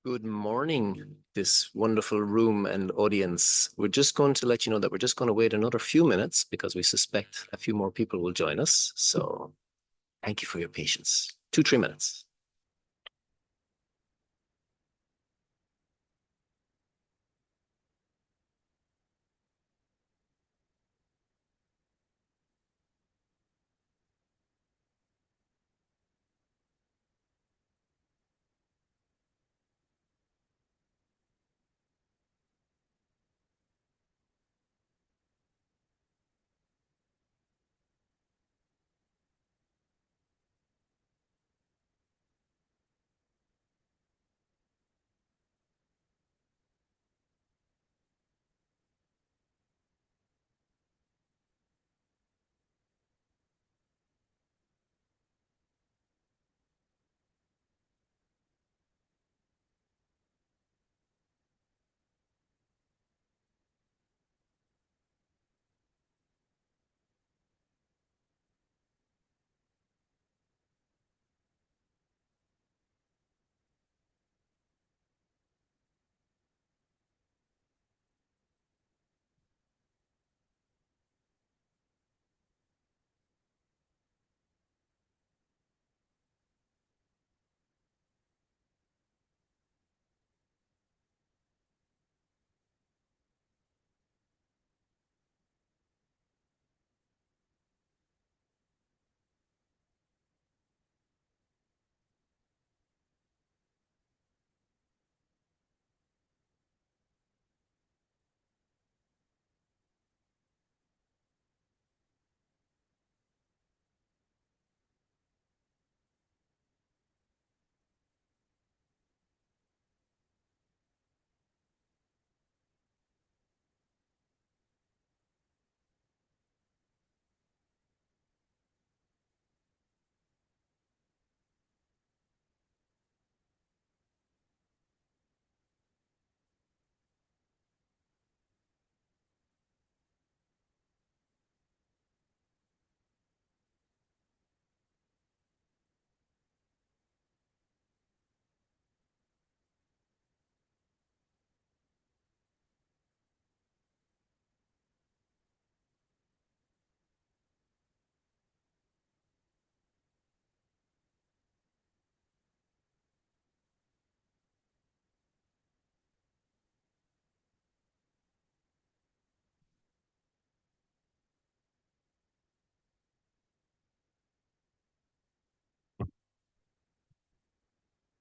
Good morning, this wonderful room and audience. We're just going to let you know that we're just going to wait another few minutes because we suspect a few more people will join us. So thank you for your patience. 2-3 minutes.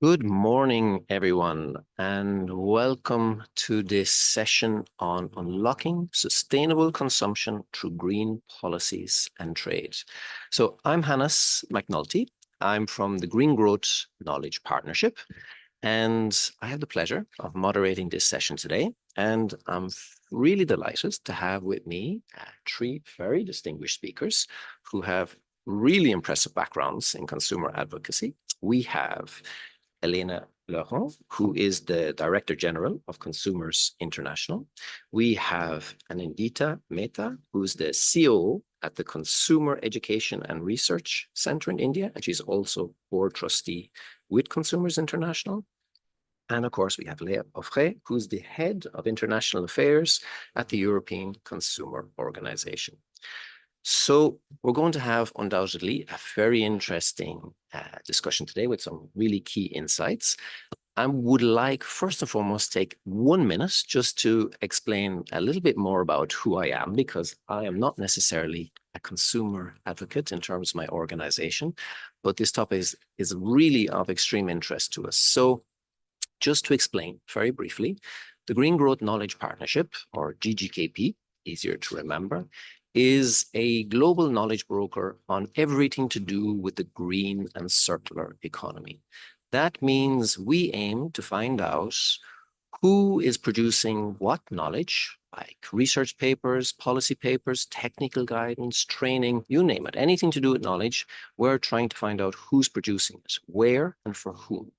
Good morning, everyone, and welcome to this session on unlocking sustainable consumption through green policies and trade. So I'm Hannes McNulty. I'm from the Green Growth Knowledge Partnership, and I have the pleasure of moderating this session today. And I'm really delighted to have with me three very distinguished speakers who have really impressive backgrounds in consumer advocacy. We have Elena Laurent, who is the Director General of Consumers International. We have Anindita Mehta, who's the COO at the Consumer Education and Research Center in India, and she's also board trustee with Consumers International. And of course, we have Léa Offray, who's the head of international affairs at the European Consumer Organization. So we're going to have undoubtedly a very interesting discussion today with some really key insights. I would like, first and foremost, take 1 minute just to explain a little bit more about who I am, because I am not necessarily a consumer advocate in terms of my organization, but this topic is really of extreme interest to us. So just to explain very briefly, the Green Growth Knowledge Partnership, or GGKP, easier to remember, is a global knowledge broker on everything to do with the green and circular economy. That means we aim to find out who is producing what knowledge, like research papers, policy papers, technical guidance, training, you name it, anything to do with knowledge. We're trying to find out who's producing it, where and for whom.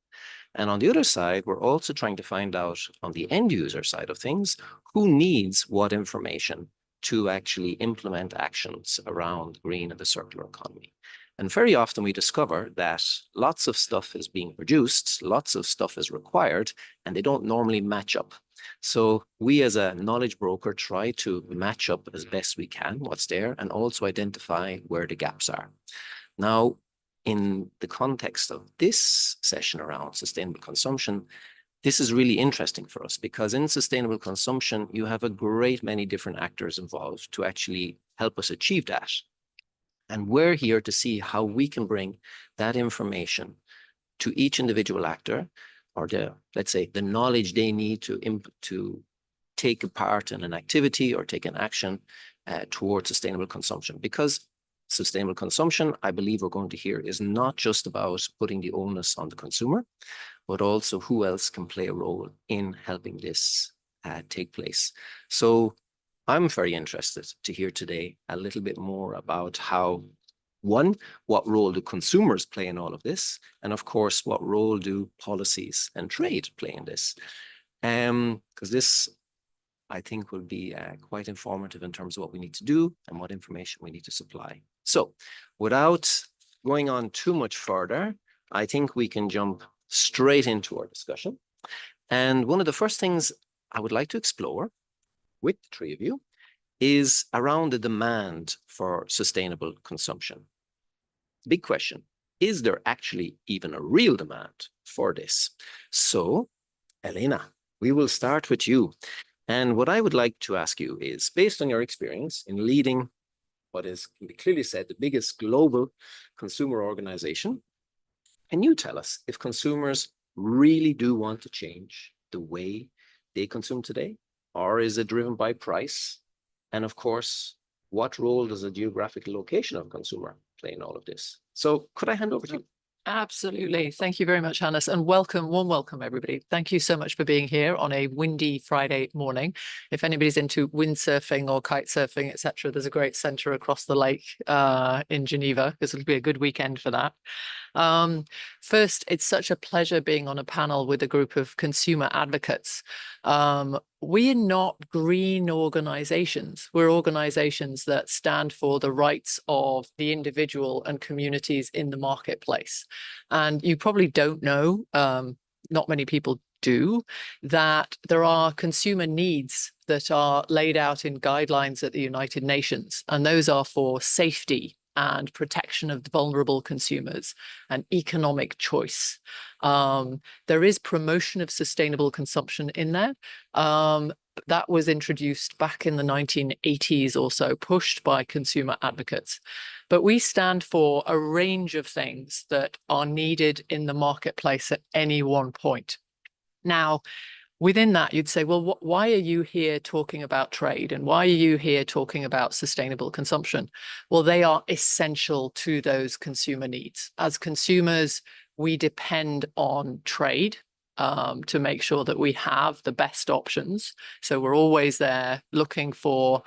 And on the other side, we're also trying to find out on the end user side of things, who needs what information to actually implement actions around green and the circular economy. And very often we discover that lots of stuff is being produced, lots of stuff is required, and they don't normally match up. So we as a knowledge broker try to match up as best we can what's there and also identify where the gaps are. Now, in the context of this session around sustainable consumption, this is really interesting for us because in sustainable consumption, you have a great many different actors involved to actually help us achieve that. And we're here to see how we can bring that information to each individual actor, or let's say the knowledge they need to take a part in an activity or take an action towards sustainable consumption. Because sustainable consumption, I believe we're going to hear, is not just about putting the onus on the consumer, but also who else can play a role in helping this take place. So I'm very interested to hear today a little bit more about how, one, what role do consumers play in all of this? And of course, what role do policies and trade play in this? Because this, I think, will be quite informative in terms of what we need to do and what information we need to supply. So without going on too much further, I think we can jump straight into our discussion. And one of the first things I would like to explore with the three of you is around the demand for sustainable consumption. Big question, is there actually even a real demand for this? So, Elena, we will start with you. And what I would like to ask you is, based on your experience in leading what is, can be clearly said, the biggest global consumer organization, can you tell us if consumers really do want to change the way they consume today? Or is it driven by price? And of course, what role does the geographical location of consumer play in all of this? So could I hand over to you? Absolutely. Thank you very much, Hannes, and welcome, warm welcome, everybody. Thank you so much for being here on a windy Friday morning. If anybody's into windsurfing or kite surfing, etc., there's a great centre across the lake in Geneva, because it'll be a good weekend for that. First, it's such a pleasure being on a panel with a group of consumer advocates. We are not green organizations. We're organizations that stand for the rights of the individual and communities in the marketplace. And you probably don't know, not many people do, that there are consumer needs that are laid out in guidelines at the United Nations, and those are for safety and protection of vulnerable consumers and economic choice. There is promotion of sustainable consumption in there. That was introduced back in the 1980s or so, pushed by consumer advocates. But we stand for a range of things that are needed in the marketplace at any one point. Now, within that, you'd say, well, why are you here talking about trade? And why are you here talking about sustainable consumption? Well, they are essential to those consumer needs. As consumers, we depend on trade to make sure that we have the best options. So we're always there looking for,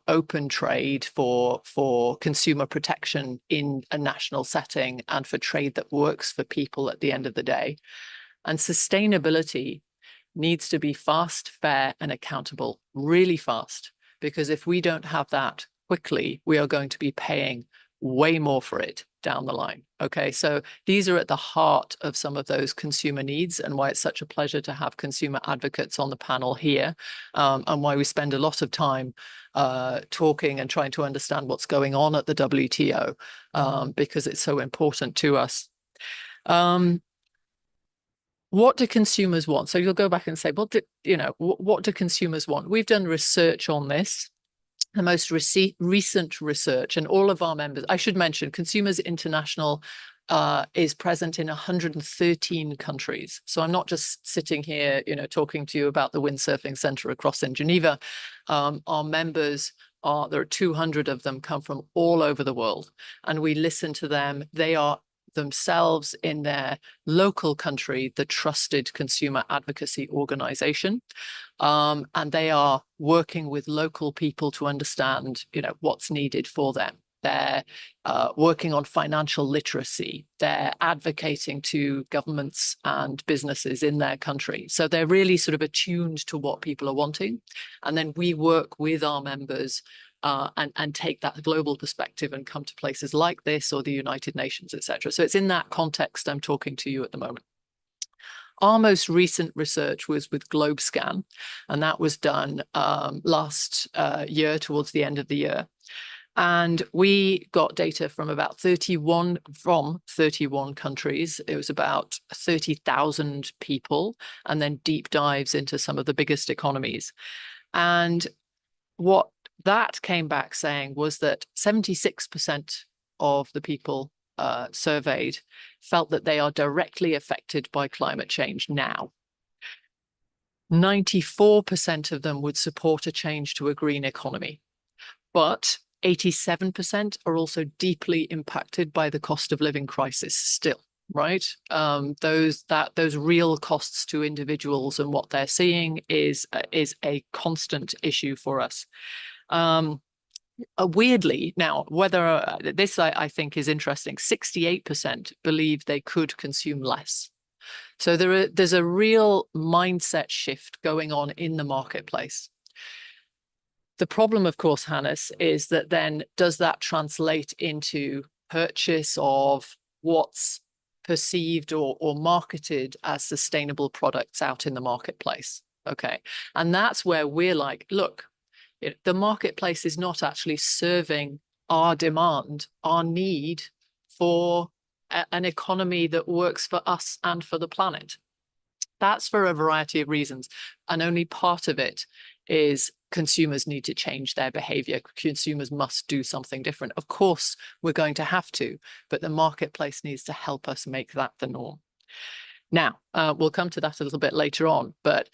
open trade, for consumer protection in a national setting, and for trade that works for people at the end of the day. And sustainability needs to be fast, fair, and accountable, really fast, because if we don't have that quickly, we are going to be paying way more for it down the line. Okay, so these are at the heart of some of those consumer needs, and why it's such a pleasure to have consumer advocates on the panel here, and why we spend a lot of time talking and trying to understand what's going on at the WTO, because it's so important to us. What do consumers want? So you'll go back and say, well, what do consumers want? We've done research on this, the most recent research, and all of our members, I should mention, Consumers International is present in 113 countries. So I'm not just sitting here, talking to you about the windsurfing centre across in Geneva. Our members there are 200 of them, come from all over the world, and we listen to them. They are themselves in their local country the trusted consumer advocacy organization, and they are working with local people to understand what's needed for them. They're working on financial literacy. They're advocating to governments and businesses in their country. So they're really sort of attuned to what people are wanting. And then we work with our members and take that global perspective and come to places like this or the United Nations, etc. So it's in that context I'm talking to you at the moment. Our most recent research was with GlobeScan, and that was done last year, towards the end of the year. And we got data from about 31 countries. It was about 30,000 people, and then deep dives into some of the biggest economies. And what that came back saying was that 76% of the people surveyed felt that they are directly affected by climate change now. 94% of them would support a change to a green economy, but 87% are also deeply impacted by the cost of living crisis still, right? Those real costs to individuals and what they're seeing is a constant issue for us. Weirdly, now, whether this I think is interesting, 68% believe they could consume less. So there's a real mindset shift going on in the marketplace. The problem, of course, Hannes, is that then does that translate into purchase of what's perceived or marketed as sustainable products out in the marketplace? Okay. And that's where we're like, look, the marketplace is not actually serving our demand, our need for an economy that works for us and for the planet. That's for a variety of reasons. And only part of it is consumers need to change their behavior. Consumers must do something different. Of course, we're going to have to, but the marketplace needs to help us make that the norm. Now, we'll come to that a little bit later on, but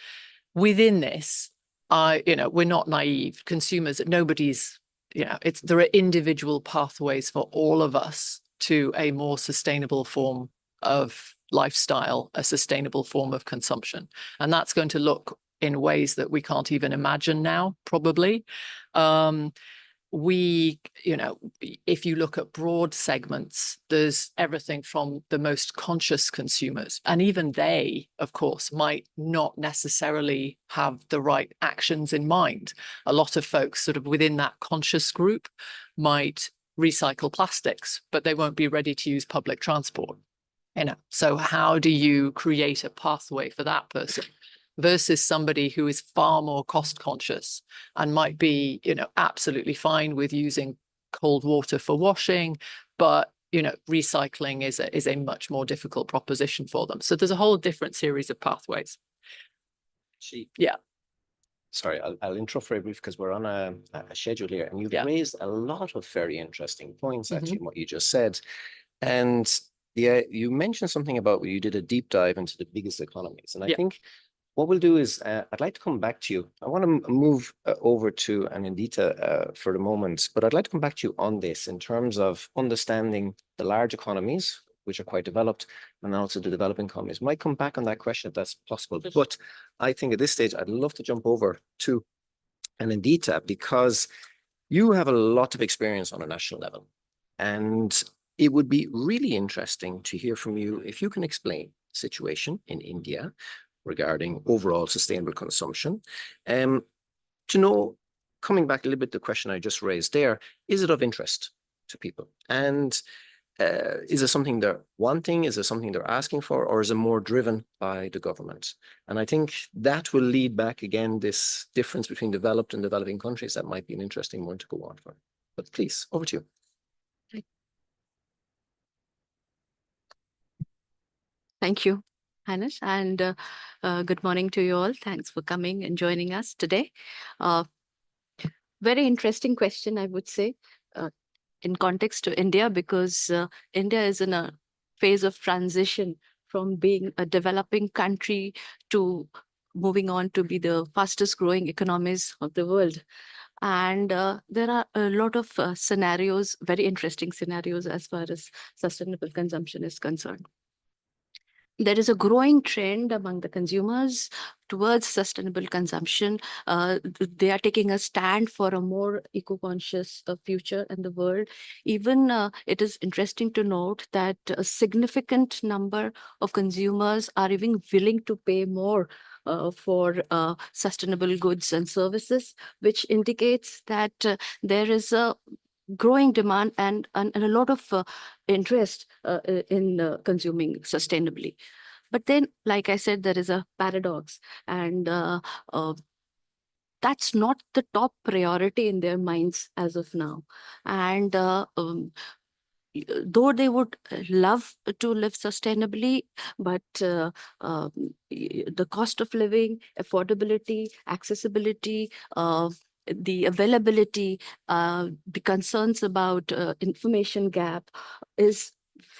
within this, we're not naive. Consumers, nobody's, there are individual pathways for all of us to a more sustainable form of lifestyle, a sustainable form of consumption. And that's going to look in ways that we can't even imagine now, probably. If you look at broad segments, there's everything from the most conscious consumers, and even they, of course, might not necessarily have the right actions in mind. A lot of folks sort of within that conscious group might recycle plastics, but they won't be ready to use public transport. So how do you create a pathway for that person versus somebody who is far more cost conscious and might be, absolutely fine with using cold water for washing, but, recycling is a much more difficult proposition for them. So there's a whole different series of pathways. Yeah. Sorry, I'll interrupt very brief because we're on a schedule here, and you've raised a lot of very interesting points, actually, in what you just said. And you mentioned something about you did a deep dive into the biggest economies. And I think what we'll do is I'd like to come back to you. I want to move over to Anindita for the moment, but I'd like to come back to you on this in terms of understanding the large economies, which are quite developed, and also the developing economies. Might come back on that question if that's possible. But I think at this stage, I'd love to jump over to Anindita because you have a lot of experience on a national level. And it would be really interesting to hear from you if you can explain the situation in India regarding overall sustainable consumption. To know, coming back a little bit to the question I just raised there, is it of interest to people? And is it something they're wanting? Is it something they're asking for? Or is it more driven by the government? And I think that will lead back again, this difference between developed and developing countries. That might be an interesting one to go on for. But please, over to you. Thank you, Hannes, and good morning to you all. Thanks for coming and joining us today. Very interesting question, I would say, in context to India, because India is in a phase of transition from being a developing country to moving on to be the fastest growing economies of the world. And there are a lot of scenarios, very interesting scenarios as far as sustainable consumption is concerned. There is a growing trend among the consumers towards sustainable consumption. They are taking a stand for a more eco-conscious future in the world. Even it is interesting to note that a significant number of consumers are even willing to pay more for sustainable goods and services, which indicates that there is a growing demand and a lot of interest in consuming sustainably. But then, like I said, there is a paradox, and that's not the top priority in their minds as of now. And though they would love to live sustainably, but the cost of living, affordability, accessibility, the availability, the concerns about information gap is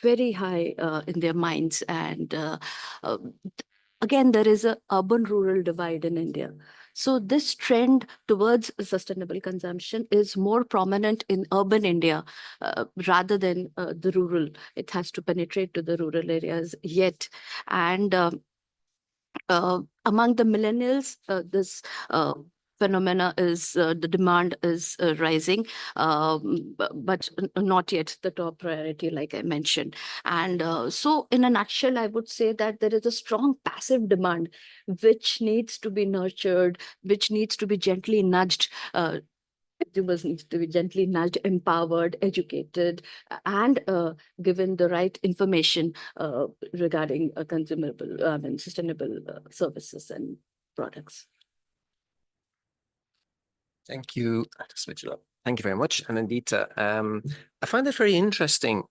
very high in their minds. And again, there is a urban-rural divide in India. So this trend towards sustainable consumption is more prominent in urban India rather than the rural. It has to penetrate to the rural areas yet. And among the millennials, this phenomena is the demand is rising, but not yet the top priority, like I mentioned. And so in a nutshell, I would say that there is a strong passive demand which needs to be nurtured, which needs to be gently nudged. Consumers need to be gently nudged, empowered, educated, and given the right information regarding consumable, and sustainable services and products. Thank you. Thank you very much. And Anindita, I find it very interesting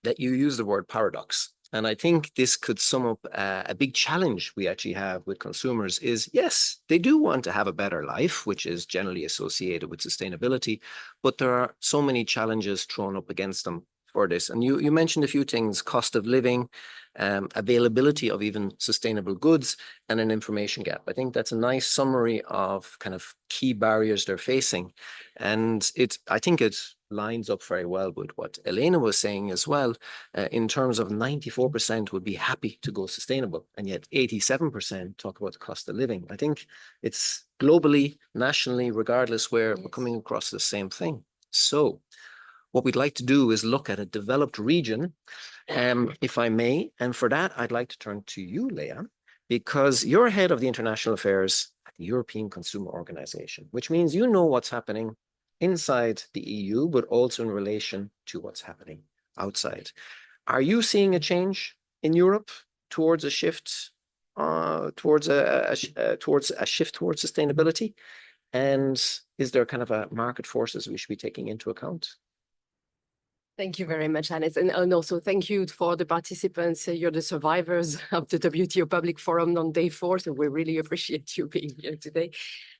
that you use the word paradox. And I think this could sum up a big challenge we actually have with consumers is, yes, they do want to have a better life, which is generally associated with sustainability, but there are so many challenges thrown up against them for this. And you mentioned a few things: cost of living, availability of even sustainable goods, and an information gap. I think that's a nice summary of kind of key barriers they're facing. And I think it lines up very well with what Elena was saying as well, in terms of 94% would be happy to go sustainable, and yet 87% talk about the cost of living. I think it's globally, nationally, regardless where we're coming across the same thing. So what we'd like to do is look at a developed region, if I may. And for that, I'd like to turn to you, Leah, because you're head of the international affairs at the European Consumer Organization, which means you know what's happening inside the EU, but also in relation to what's happening outside. Are you seeing a change in Europe towards a shift, towards a shift towards sustainability? And is there kind of a market forces we should be taking into account? Thank you very much, Alice. And also thank you for the participants. You're the survivors of the WTO Public Forum on day 4. So we really appreciate you being here today.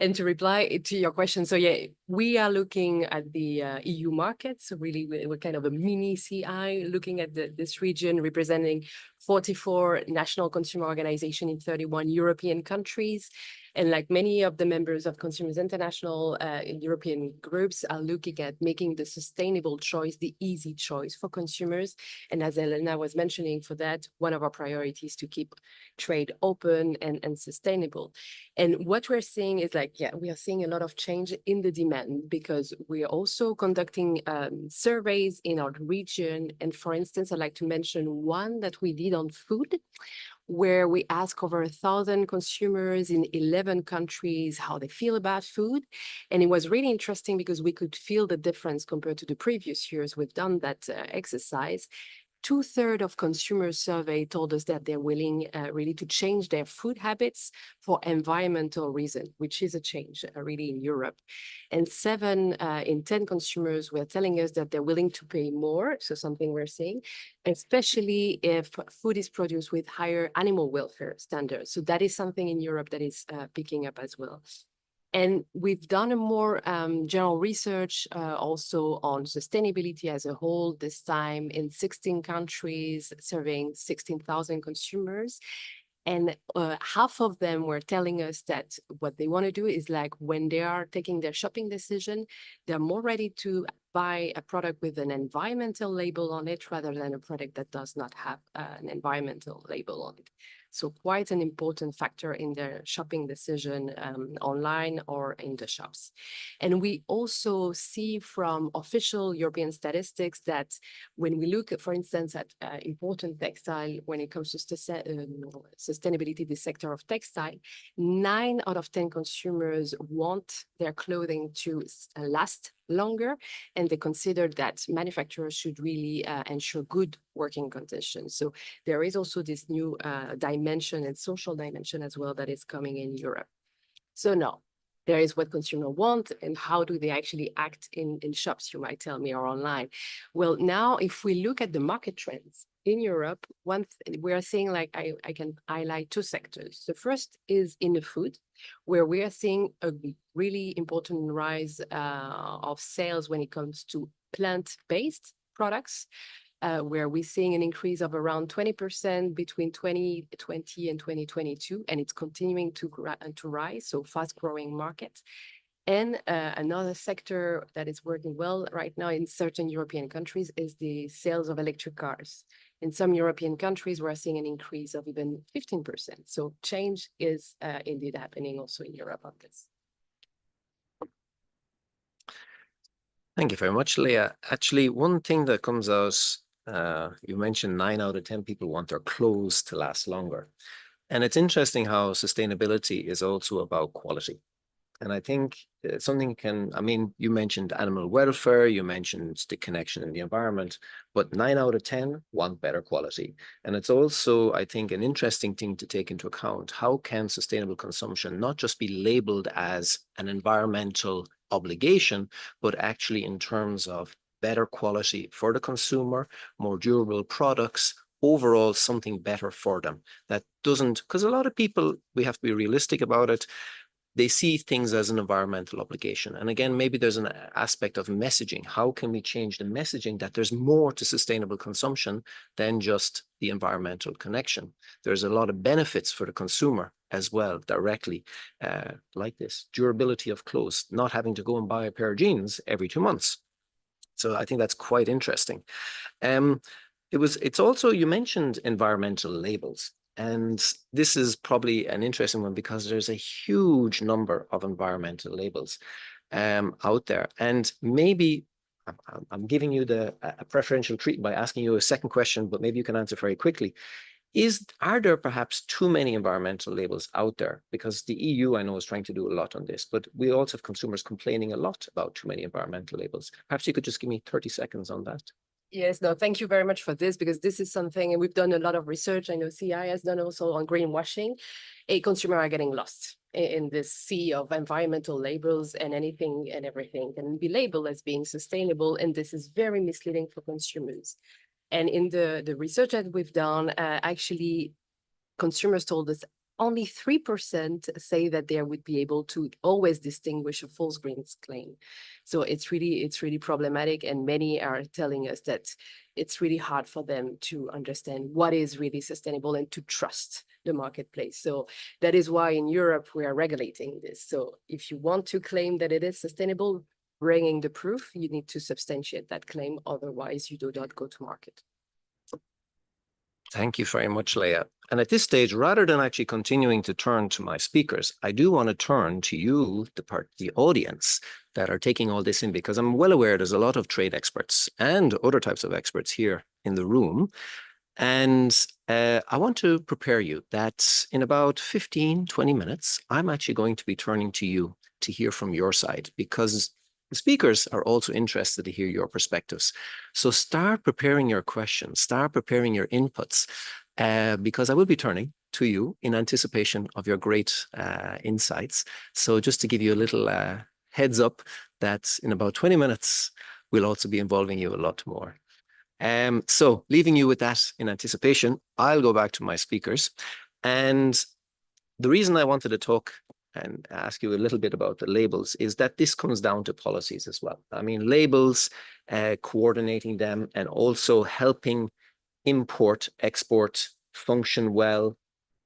And to reply to your question, so yeah, we are looking at the EU market. So really, we're kind of a mini CI looking at this region representing 44 national consumer organizations in 31 European countries. And like many of the members of Consumers International European groups are looking at making the sustainable choice the easy choice for consumers. And as Elena was mentioning, for that, one of our priorities to keep trade open and sustainable. And what we're seeing is like, yeah, we are seeing a lot of change in the demand because we are also conducting surveys in our region. And for instance, I'd like to mention one that we did on food, where we ask over 1,000 consumers in 11 countries how they feel about food. And it was really interesting because we could feel the difference compared to the previous years we've done that exercise. 2/3 of consumers surveyed told us that they're willing really to change their food habits for environmental reasons, which is a change really in Europe. And 7 in 10 consumers were telling us that they're willing to pay more, so something we're seeing, especially if food is produced with higher animal welfare standards. So that is something in Europe that is picking up as well. And we've done a more general research also on sustainability as a whole, this time in 16 countries, surveying 16,000 consumers. And half of them were telling us that what they want to do is like when they are taking their shopping decision, they're more ready to buy a product with an environmental label on it rather than a product that does not have an environmental label on it. So quite an important factor in their shopping decision online or in the shops. And we also see from official European statistics that when we look, for instance, at important textile, when it comes to sustainability, the sector of textile, 9 out of 10 consumers want their clothing to last longer, and they consider that manufacturers should really ensure good working conditions. So there is also this new dimension and social dimension as well that is coming in Europe. So now, there is what consumers want, and how do they actually act in shops, you might tell me, or online. Well, now, if we look at the market trends in Europe, we are seeing, like, I can highlight 2 sectors. The first is in the food, where we are seeing a really important rise of sales when it comes to plant-based products, where we're seeing an increase of around 20% between 2020 and 2022, and it's continuing to rise, so fast-growing market. And another sector that is working well right now in certain European countries is the sales of electric cars. In some European countries, we're seeing an increase of even 15%. So change is indeed happening also in Europe on this. Thank you very much, Leah. Actually, one thing that comes out, you mentioned 9 out of 10 people want their clothes to last longer. And it's interesting how sustainability is also about quality. And I think something you mentioned animal welfare, you mentioned the connection in the environment, but 9 out of 10 want better quality. And it's also, I think, an interesting thing to take into account. How can sustainable consumption not just be labeled as an environmental obligation, but actually in terms of better quality for the consumer, more durable products, overall something better for them that doesn't, because a lot of people, we have to be realistic about it, they see things as an environmental obligation. And again, maybe there's an aspect of messaging. How can we change the messaging that there's more to sustainable consumption than just the environmental connection? There's a lot of benefits for the consumer as well, directly, like this durability of clothes, not having to go and buy a pair of jeans every 2 months. So I think that's quite interesting. It's also, you mentioned environmental labels. And this is probably an interesting one because there's a huge number of environmental labels out there. And maybe I'm giving you a preferential treatment by asking you a second question, but maybe you can answer very quickly. Are there perhaps too many environmental labels out there? Because the EU, I know, is trying to do a lot on this, but we also have consumers complaining a lot about too many environmental labels. Perhaps you could just give me 30 seconds on that. Yes, no, thank you very much for this, because this is something, and we've done a lot of research. I know CI has done also on greenwashing. Consumers are getting lost in this sea of environmental labels, and anything and everything can be labeled as being sustainable. And this is very misleading for consumers. And in the research that we've done, actually, consumers told us only 3% say that they would be able to always distinguish a false green claim. So it's really problematic, and many are telling us that it's really hard for them to understand what is really sustainable and to trust the marketplace. So that is why in Europe we are regulating this. So if you want to claim that it is sustainable, bringing the proof, you need to substantiate that claim. Otherwise, you do not go to market. Thank you very much, Leah. And at this stage, rather than actually continuing to turn to my speakers, I do want to turn to you, the audience that are taking all this in, because I'm well aware there's a lot of trade experts and other types of experts here in the room. And I want to prepare you that in about 15, 20 minutes, I'm actually going to be turning to you to hear from your side, because the speakers are also interested to hear your perspectives. So start preparing your questions, start preparing your inputs, because I will be turning to you in anticipation of your great insights. So just to give you a little heads up that in about 20 minutes, we'll also be involving you a lot more. So leaving you with that in anticipation, I'll go back to my speakers. And the reason I wanted to talk and ask you a little bit about the labels is that this comes down to policies as well. I mean, labels, coordinating them, and also helping import, export function well.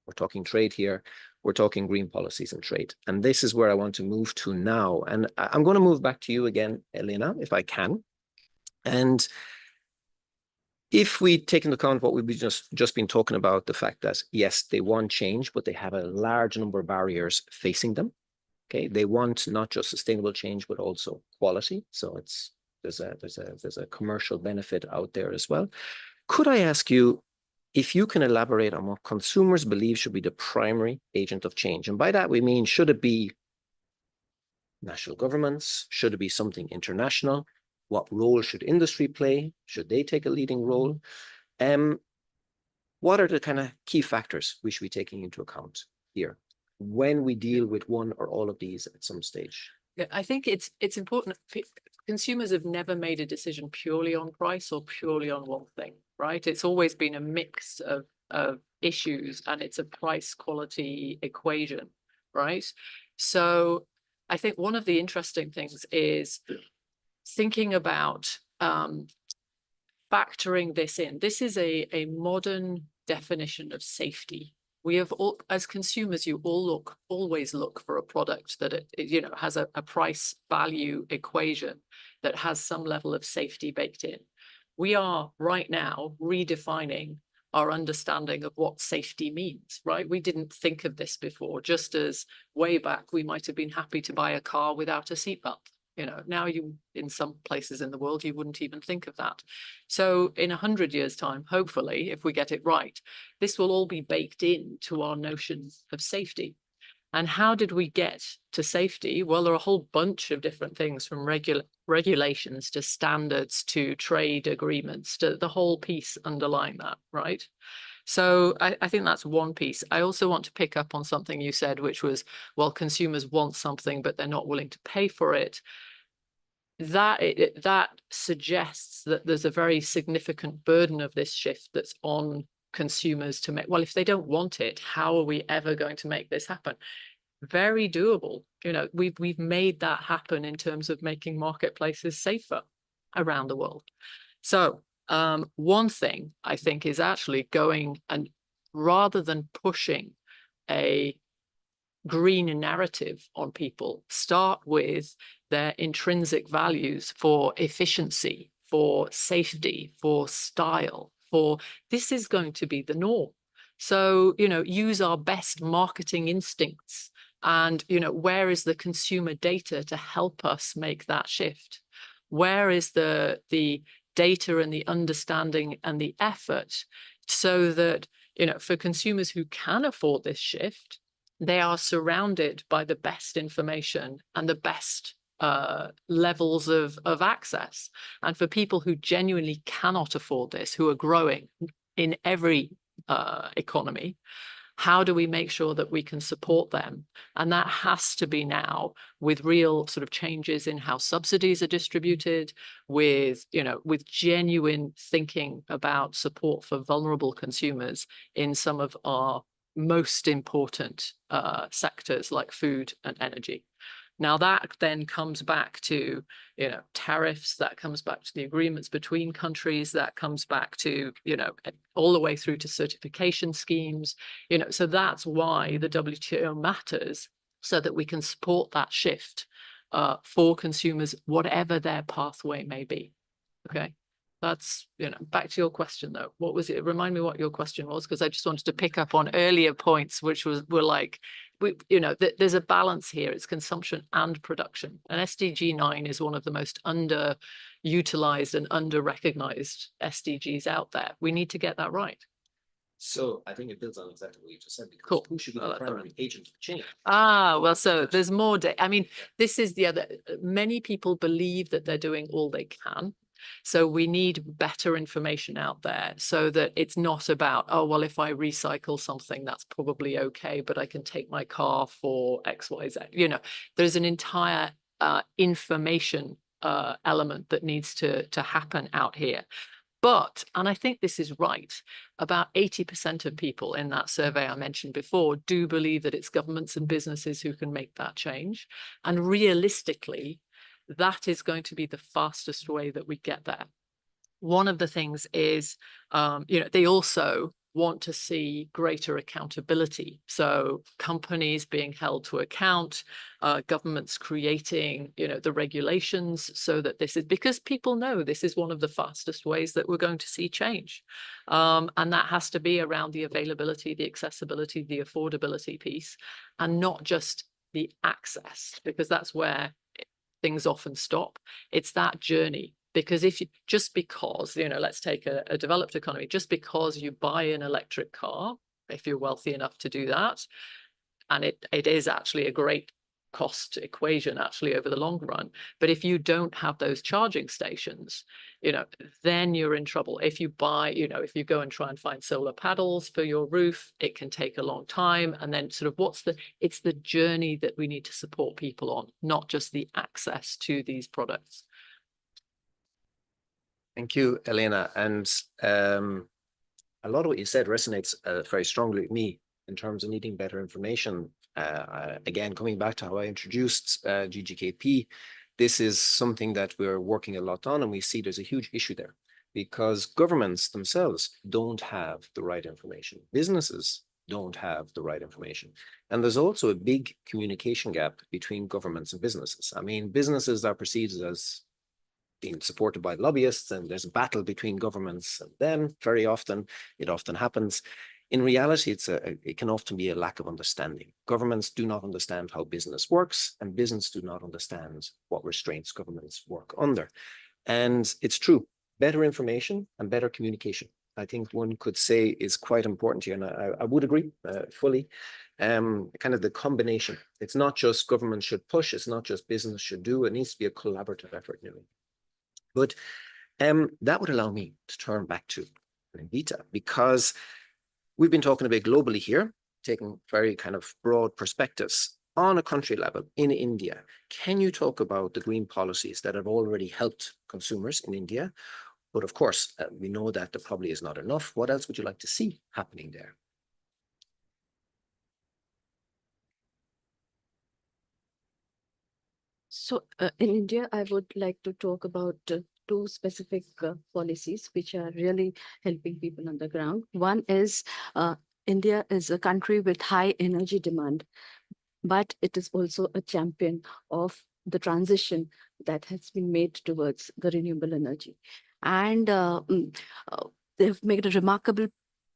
We're talking trade here. We're talking green policies and trade. And this is where I want to move to now. And I'm going to move back to you again, Elena, if I can. And if we take into account what we've just been talking about, the fact that, yes, they want change, but they have a large number of barriers facing them. Okay, they want not just sustainable change, but also quality. So there's a commercial benefit out there as well. Could I ask you if you can elaborate on what consumers believe should be the primary agent of change? And by that, we mean, should it be national governments? Should it be something international? What role should industry play? Should they take a leading role? What are the kind of key factors we should be taking into account here when we deal with one or all of these at some stage? Yeah, I think it's important. Consumers have never made a decision purely on price or purely on one thing, right? It's always been a mix of issues, and it's a price quality equation, right? So I think one of the interesting things is thinking about factoring this in. This is a modern definition of safety. We have all, as consumers, you always look for a product that it has a price value equation that has some level of safety baked in. We are right now redefining our understanding of what safety means, right? We didn't think of this before, just as way back we might have been happy to buy a car without a seatbelt. Now in some places in the world, you wouldn't even think of that. So in 100 years' time, hopefully, if we get it right, this will all be baked into our notion of safety. And how did we get to safety? Well, there are a whole bunch of different things, from regulations to standards to trade agreements to the whole piece underlying that, right? So I think that's one piece. I also want to pick up on something you said, which was, well, consumers want something, but they're not willing to pay for it. That suggests that there's a very significant burden of this shift that's on consumers to make. Well, if they don't want it, how are we ever going to make this happen? Very doable. We've made that happen in terms of making marketplaces safer around the world. So one thing I think is actually going, and rather than pushing a green narrative on people, start with their intrinsic values for efficiency, for safety, for style, for this is going to be the norm. So, use our best marketing instincts, and, where is the consumer data to help us make that shift? Where is the data and the understanding and the effort, so that, for consumers who can afford this shift, they are surrounded by the best information and the best levels of access. And for people who genuinely cannot afford this, who are growing in every economy, how do we make sure that we can support them? And that has to be now with real sort of changes in how subsidies are distributed, with genuine thinking about support for vulnerable consumers in some of our most important sectors like food and energy. Now that then comes back to, tariffs, that comes back to the agreements between countries, that comes back to, all the way through to certification schemes, so that's why the WTO matters, so that we can support that shift for consumers, whatever their pathway may be. Okay. That's, back to your question though. What was it? Remind me what your question was, because I just wanted to pick up on earlier points, which were like, there's a balance here. It's consumption and production. And SDG 9 is one of the most underutilized and under-recognized SDGs out there. We need to get that right. So I think it builds on exactly what you just said, because Cool. who should be the primary agent of change? Well, so there's more. I mean, this is the other. Many people believe that they're doing all they can. So we need better information out there, so that it's not about, oh, well, if I recycle something, that's probably okay, but I can take my car for X, Y, Z. There's an entire information element that needs to happen out here. But, and I think this is right, about 80% of people in that survey I mentioned before do believe that it's governments and businesses who can make that change. And realistically, that is going to be the fastest way that we get there. One of the things is, they also want to see greater accountability. So companies being held to account, governments creating, the regulations so that this is, because people know this is one of the fastest ways that we're going to see change. And that has to be around the availability, the accessibility, the affordability piece, and not just the access, because that's where things often stop. It's that journey. Because if you, just because, let's take a developed economy, just because you buy an electric car, if you're wealthy enough to do that, and it is actually a great cost equation actually over the long run. But if you don't have those charging stations, then you're in trouble. If you buy, if you go and try and find solar panels for your roof, it can take a long time. And then sort of it's the journey that we need to support people on, not just the access to these products. Thank you, Elena. And a lot of what you said resonates very strongly with me in terms of needing better information. Again, coming back to how I introduced GGKP, this is something that we're working a lot on, and we see there's a huge issue there because governments themselves don't have the right information. Businesses don't have the right information. And there's also a big communication gap between governments and businesses. I mean, businesses are perceived as being supported by lobbyists, and there's a battle between governments and them. Very often, it often happens. In reality, it can often be a lack of understanding. Governments do not understand how business works, and business do not understand what restraints governments work under. And it's true, better information and better communication, I think one could say, is quite important here. And I would agree fully. Kind of the combination. It's not just government should push, it's not just business should do, it needs to be a collaborative effort. But that would allow me to turn back to Nandita, because we've been talking a bit globally here, taking very kind of broad perspectives on a country level in India. Can you talk about the green policies that have already helped consumers in India? But of course, we know that there probably is not enough. What else would you like to see happening there? So in India, I would like to talk about two specific policies which are really helping people on the ground. One is India is a country with high energy demand, but it is also a champion of the transition that has been made towards the renewable energy. And they've made a remarkable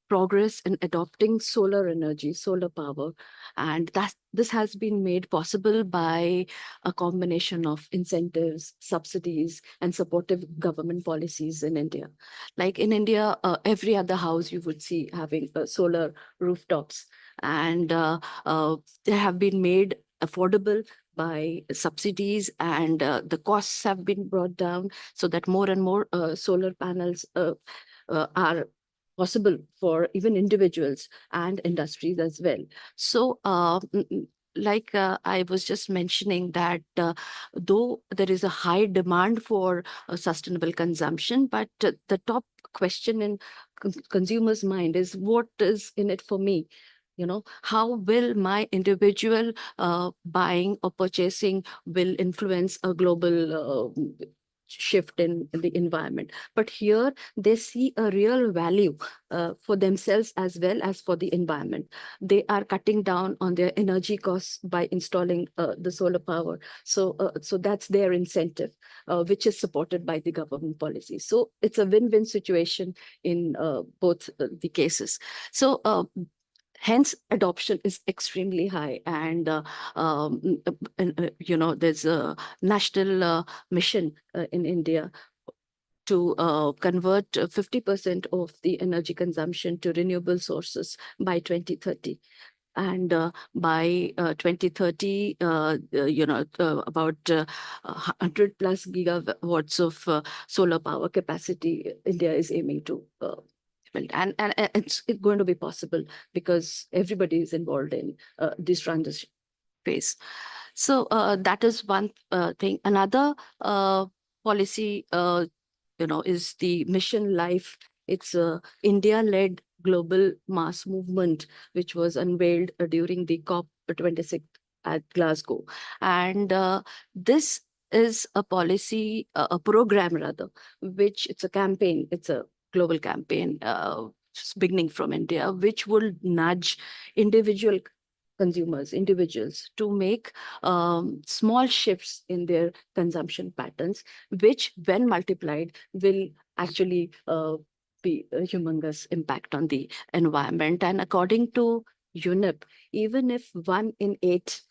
progress in adopting solar energy, solar power. And this has been made possible by a combination of incentives, subsidies, and supportive government policies in India. Like in India, every other house you would see having solar rooftops, and they have been made affordable by subsidies, and the costs have been brought down so that more and more solar panels are possible for even individuals and industries as well. So like I was just mentioning that though there is a high demand for sustainable consumption, but the top question in consumers' mind is what is in it for me? How will my individual buying or purchasing will influence a global shift in the environment? But here they see a real value for themselves as well as for the environment. They are cutting down on their energy costs by installing the solar power. So that's their incentive, which is supported by the government policy. So it's a win-win situation in both the cases. So hence adoption is extremely high, and there's a national mission in India to convert 50% of the energy consumption to renewable sources by 2030. And by 2030, about 100 plus gigawatts of solar power capacity India is aiming to build. And it's going to be possible because everybody is involved in this transition phase. So that is one thing. Another policy, is the Mission Life. It's a India-led global mass movement, which was unveiled during the COP26 at Glasgow. And this is a policy, a program rather, which it's a campaign, it's a global campaign beginning from India, which will nudge individuals to make small shifts in their consumption patterns, which when multiplied will actually be a humongous impact on the environment. And according to UNEP, even if 1 in 8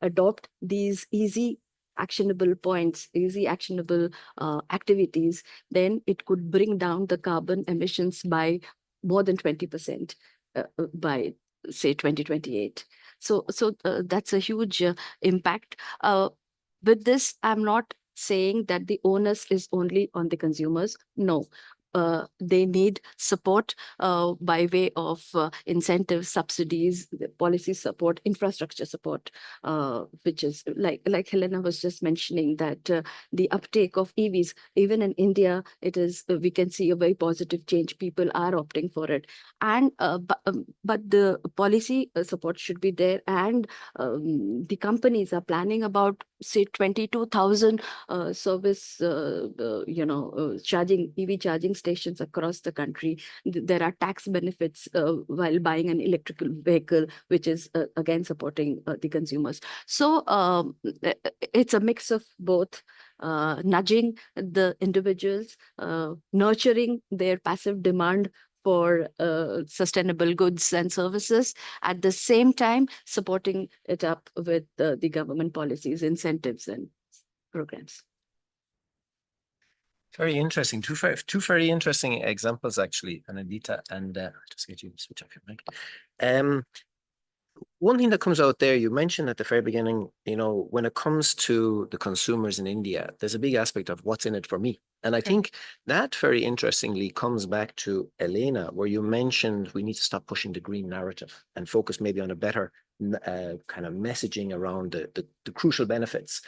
adopt these easy actionable activities, then it could bring down the carbon emissions by more than 20% by say 2028. So that's a huge impact. With this, I'm not saying that the onus is only on the consumers. No. They need support by way of incentives, subsidies, policy support, infrastructure support, which is like Helena was just mentioning, that the uptake of EVs, even in India, it is we can see a very positive change. People are opting for it, and but the policy support should be there, and the companies are planning about say 22,000 service charging EV charging stations across the country. There are tax benefits while buying an electrical vehicle, which is again supporting the consumers. So it's a mix of both, nudging the individuals, nurturing their passive demand for sustainable goods and services, at the same time supporting it up with the government policies, incentives, and programs. Very interesting. Two very interesting examples, actually, Anandita, and just get you to switch off your mic. One thing that comes out there, you mentioned at the very beginning, when it comes to the consumers in India, there's a big aspect of what's in it for me. And I think that very interestingly comes back to Elena, where you mentioned we need to stop pushing the green narrative and focus maybe on a better kind of messaging around the crucial benefits.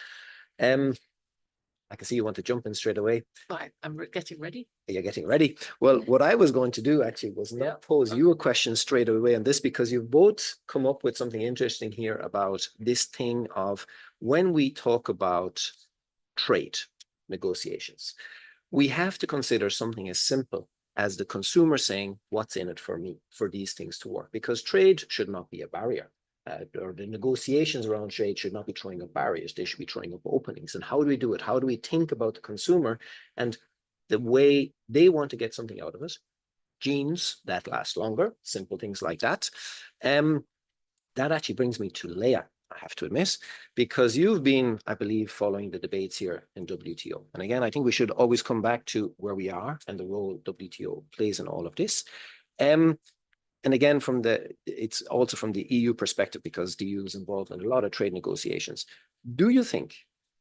I can see you want to jump in straight away. Fine, I'm getting ready. You're getting ready. Well, what I was going to do actually was not pose you a question straight away on this, because you've both come up with something interesting here about this thing of when we talk about trade negotiations, we have to consider something as simple as the consumer saying, what's in it for me for these things to work? Because trade should not be a barrier. Or the negotiations around trade should not be throwing up barriers. They should be throwing up openings. And how do we do it? How do we think about the consumer and the way they want to get something out of it? Jeans that last longer, simple things like that. That actually brings me to Leah, I have to admit, because you've been, I believe, following the debates here in WTO. And again, I think we should always come back to where we are and the role WTO plays in all of this. And again, it's also from the EU perspective, because the EU is involved in a lot of trade negotiations. Do you think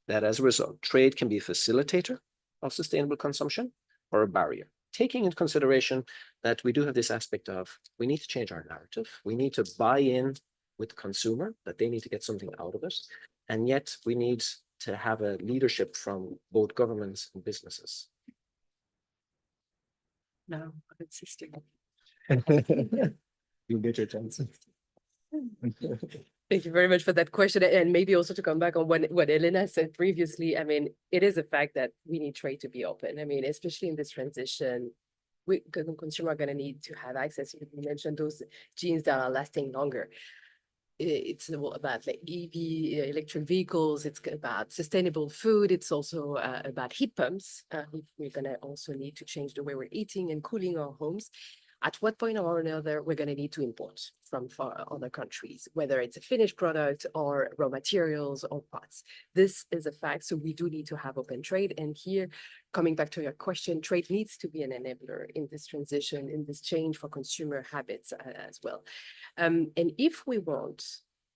that as a result, trade can be a facilitator of sustainable consumption or a barrier? Taking into consideration that we do have this aspect of, we need to change our narrative. We need to buy in with the consumer, that they need to get something out of it. And yet we need to have a leadership from both governments and businesses. No, I'm insisting. You'll get your chance. Thank you very much for that question. And maybe also to come back on what Elena said previously, I mean, it is a fact that we need trade to be open. I mean, especially in this transition, consumers are going to need to have access. You mentioned those jeans that are lasting longer. It's about like EV, electric vehicles. It's about sustainable food. It's also about heat pumps. If we're going to also need to change the way we're eating and cooling our homes. At what point or another, we're going to need to import from other countries, whether it's a finished product or raw materials or parts. This is a fact. So we do need to have open trade. And here, coming back to your question, trade needs to be an enabler in this transition, in this change for consumer habits as well. And if we want,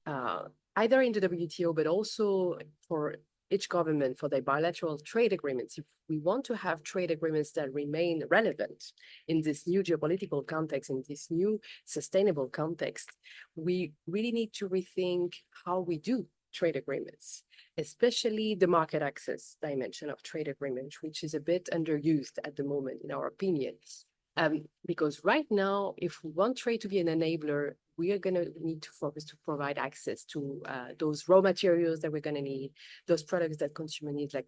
either in the WTO, but also for each government for their bilateral trade agreements, if we want to have trade agreements that remain relevant in this new geopolitical context, in this new sustainable context, we really need to rethink how we do trade agreements, especially the market access dimension of trade agreements, which is a bit underused at the moment, in our opinion. Because right now, if we want trade to be an enabler, we are going to need to focus to provide access to those raw materials that we're going to need, those products that consumer needs, like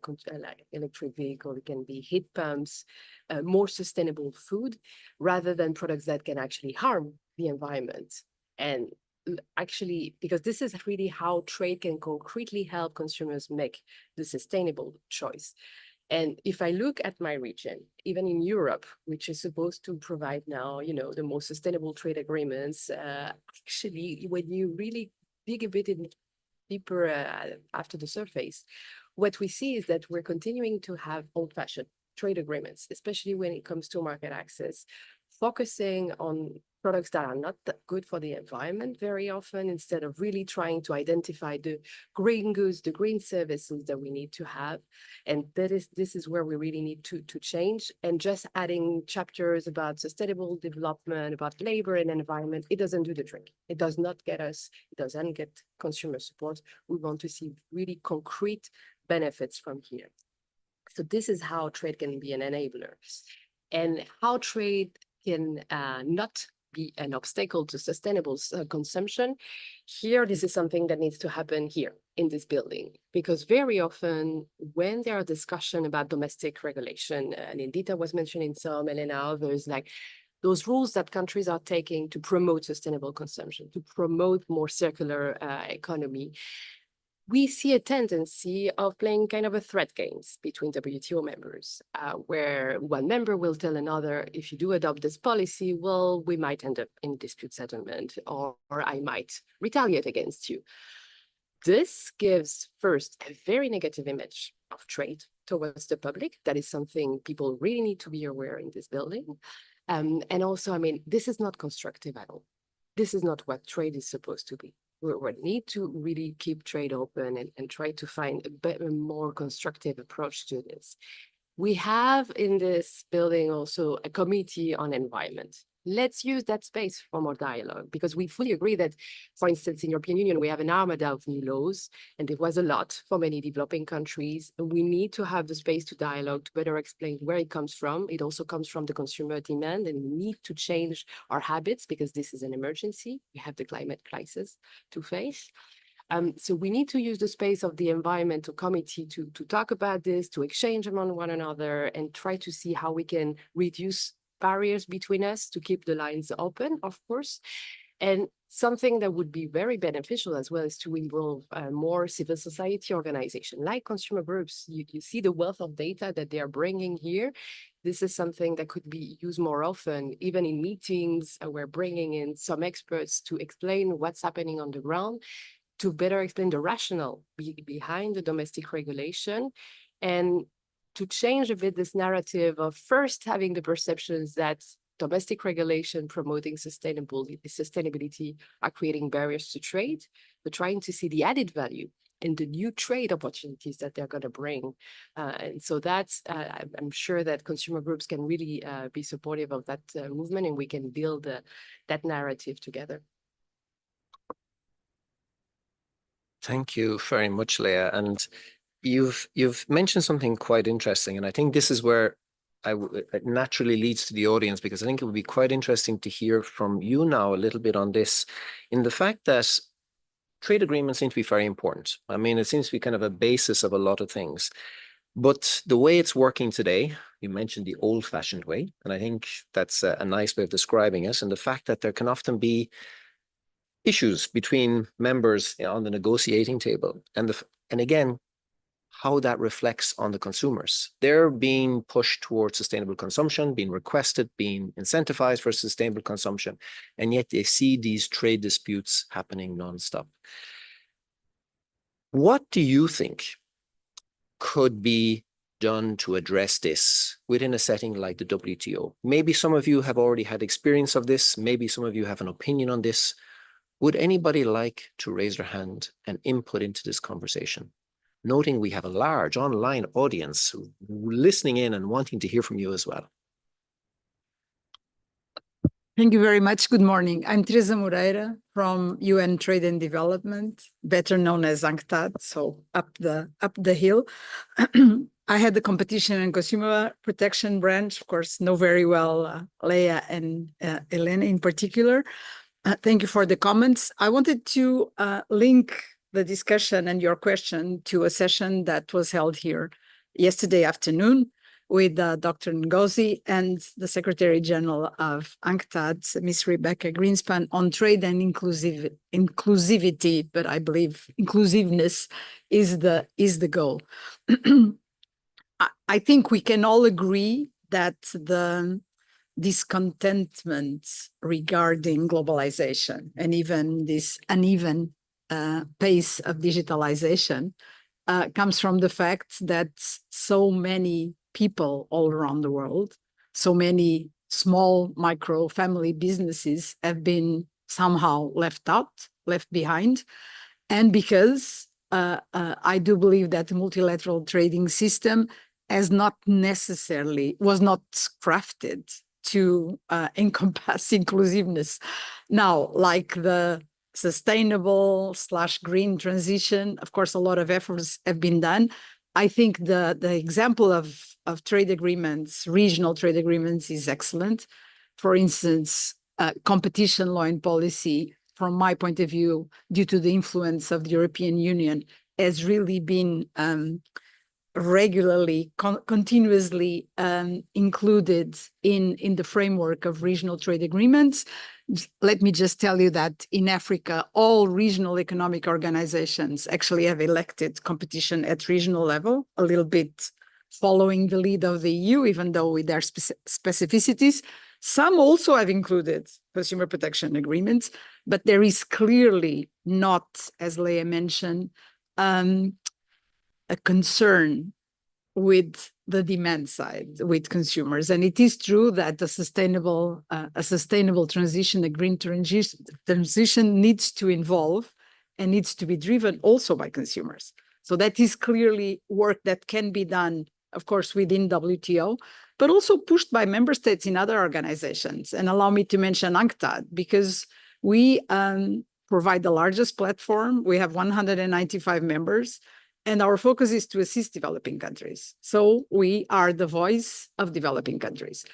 electric vehicle, it can be heat pumps, more sustainable food, rather than products that can actually harm the environment. And actually, because this is really how trade can concretely help consumers make the sustainable choice. And if I look at my region, even in Europe, which is supposed to provide now, the most sustainable trade agreements, actually, when you really dig a bit deeper after the surface, what we see is that we're continuing to have old-fashioned trade agreements, especially when it comes to market access, focusing on products that are not that good for the environment very often, instead of really trying to identify the green goods, the green services that we need to have. And this is where we really need to change. And just adding chapters about sustainable development, about labor and environment, it doesn't do the trick. It does not get us, it doesn't get consumer support. We want to see really concrete benefits from here. So this is how trade can be an enabler, and how trade can not be an obstacle to sustainable consumption. Here, this is something that needs to happen here in this building, because very often when there are discussions about domestic regulation, and Indita was mentioning some, and then others, like those rules that countries are taking to promote sustainable consumption, to promote more circular economy, we see a tendency of playing kind of a threat games between WTO members, where one member will tell another, if you do adopt this policy, well, we might end up in dispute settlement, or I might retaliate against you. This gives first a very negative image of trade towards the public. That is something people really need to be aware in this building. And also, I mean, this is not constructive at all. This is not what trade is supposed to be. We need to really keep trade open and try to find a better, more constructive approach to this. We have in this building also a committee on environment. Let's use that space for more dialogue, because we fully agree that, for instance, in European Union, we have an armada of new laws, and it was a lot for many developing countries. We need to have the space to dialogue, to better explain where it comes from. It also comes from the consumer demand, and we need to change our habits, because this is an emergency. We have the climate crisis to face. So we need to use the space of the environmental committee to talk about this, to exchange among one another, and try to see how we can reduce barriers between us, to keep the lines open, of course. And something that would be very beneficial as well is to involve more civil society organization like consumer groups. You see the wealth of data that they are bringing here. This is something that could be used more often, even in meetings. We're bringing in some experts to explain what's happening on the ground, to better explain the rationale behind the domestic regulation, and to change a bit this narrative of first having the perceptions that domestic regulation promoting sustainability are creating barriers to trade, but trying to see the added value and the new trade opportunities that they're going to bring. And so that's, I'm sure that consumer groups can really be supportive of that movement, and we can build that narrative together. Thank you very much, Leah. And you've mentioned something quite interesting, and I think this is where it naturally leads to the audience, because I think it would be quite interesting to hear from you now a little bit on this, in the fact that trade agreements seem to be very important. I mean, it seems to be kind of a basis of a lot of things. But the way it's working today, you mentioned the old-fashioned way, and I think that's a nice way of describing it, and the fact that there can often be issues between members on the negotiating table, and again, how that reflects on the consumers. They're being pushed towards sustainable consumption, being requested, being incentivized for sustainable consumption, and yet they see these trade disputes happening nonstop. What do you think could be done to address this within a setting like the WTO? Maybe some of you have already had experience of this. Maybe some of you have an opinion on this. Would anybody like to raise their hand and input into this conversation? Noting we have a large online audience listening in and wanting to hear from you as well. Thank you very much. Good morning. I'm Teresa Moreira from UN Trade and Development, better known as UNCTAD, so up the hill. I had the competition and consumer protection branch, of course, know very well Leah and Elena in particular. Thank you for the comments. I wanted to link the discussion and your question to a session that was held here yesterday afternoon with Dr. Ngozi and the Secretary General of UNCTAD, Ms. Rebecca Greenspan, on trade and inclusivity, but I believe inclusiveness is the goal. I think we can all agree that the discontentment regarding globalization and even this uneven pace of digitalization comes from the fact that so many people all around the world, so many small micro family businesses have been somehow left out, left behind. And because I do believe that the multilateral trading system was not crafted to encompass inclusiveness. Now, like the sustainable/green transition, of course, a lot of efforts have been done. I think the example of trade agreements, regional trade agreements, is excellent. For instance, competition law and policy, from my point of view, due to the influence of the European Union, has really been regularly, continuously included in the framework of regional trade agreements. Let me just tell you that in Africa, all regional economic organizations actually have elected competition at regional level, a little bit following the lead of the EU, even though with their specificities. Some also have included consumer protection agreements, but there is clearly not, as Leah mentioned, a concern with the demand side, with consumers. And it is true that a sustainable transition, a green transition needs to involve and needs to be driven also by consumers. So that is clearly work that can be done, of course, within WTO, but also pushed by member states in other organizations. And allow me to mention UNCTAD, because we provide the largest platform. We have 195 members. And our focus is to assist developing countries. So we are the voice of developing countries.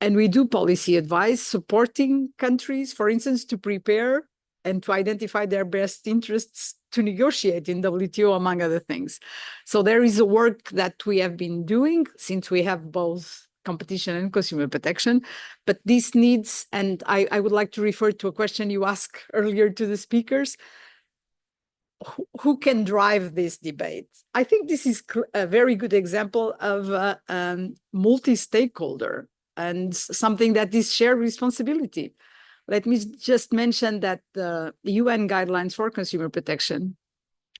And we do policy advice, supporting countries, for instance, to prepare and to identify their best interests to negotiate in WTO, among other things. So there is a work that we have been doing since we have both competition and consumer protection. But this needs, and I would like to refer to a question you asked earlier to the speakers, who can drive this debate? I think this is a very good example of multi-stakeholder and something that is shared responsibility. Let me just mention that the UN guidelines for consumer protection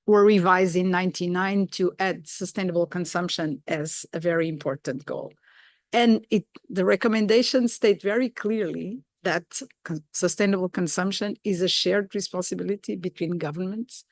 were revised in 1999 to add sustainable consumption as a very important goal. And the recommendations state very clearly that sustainable consumption is a shared responsibility between governments,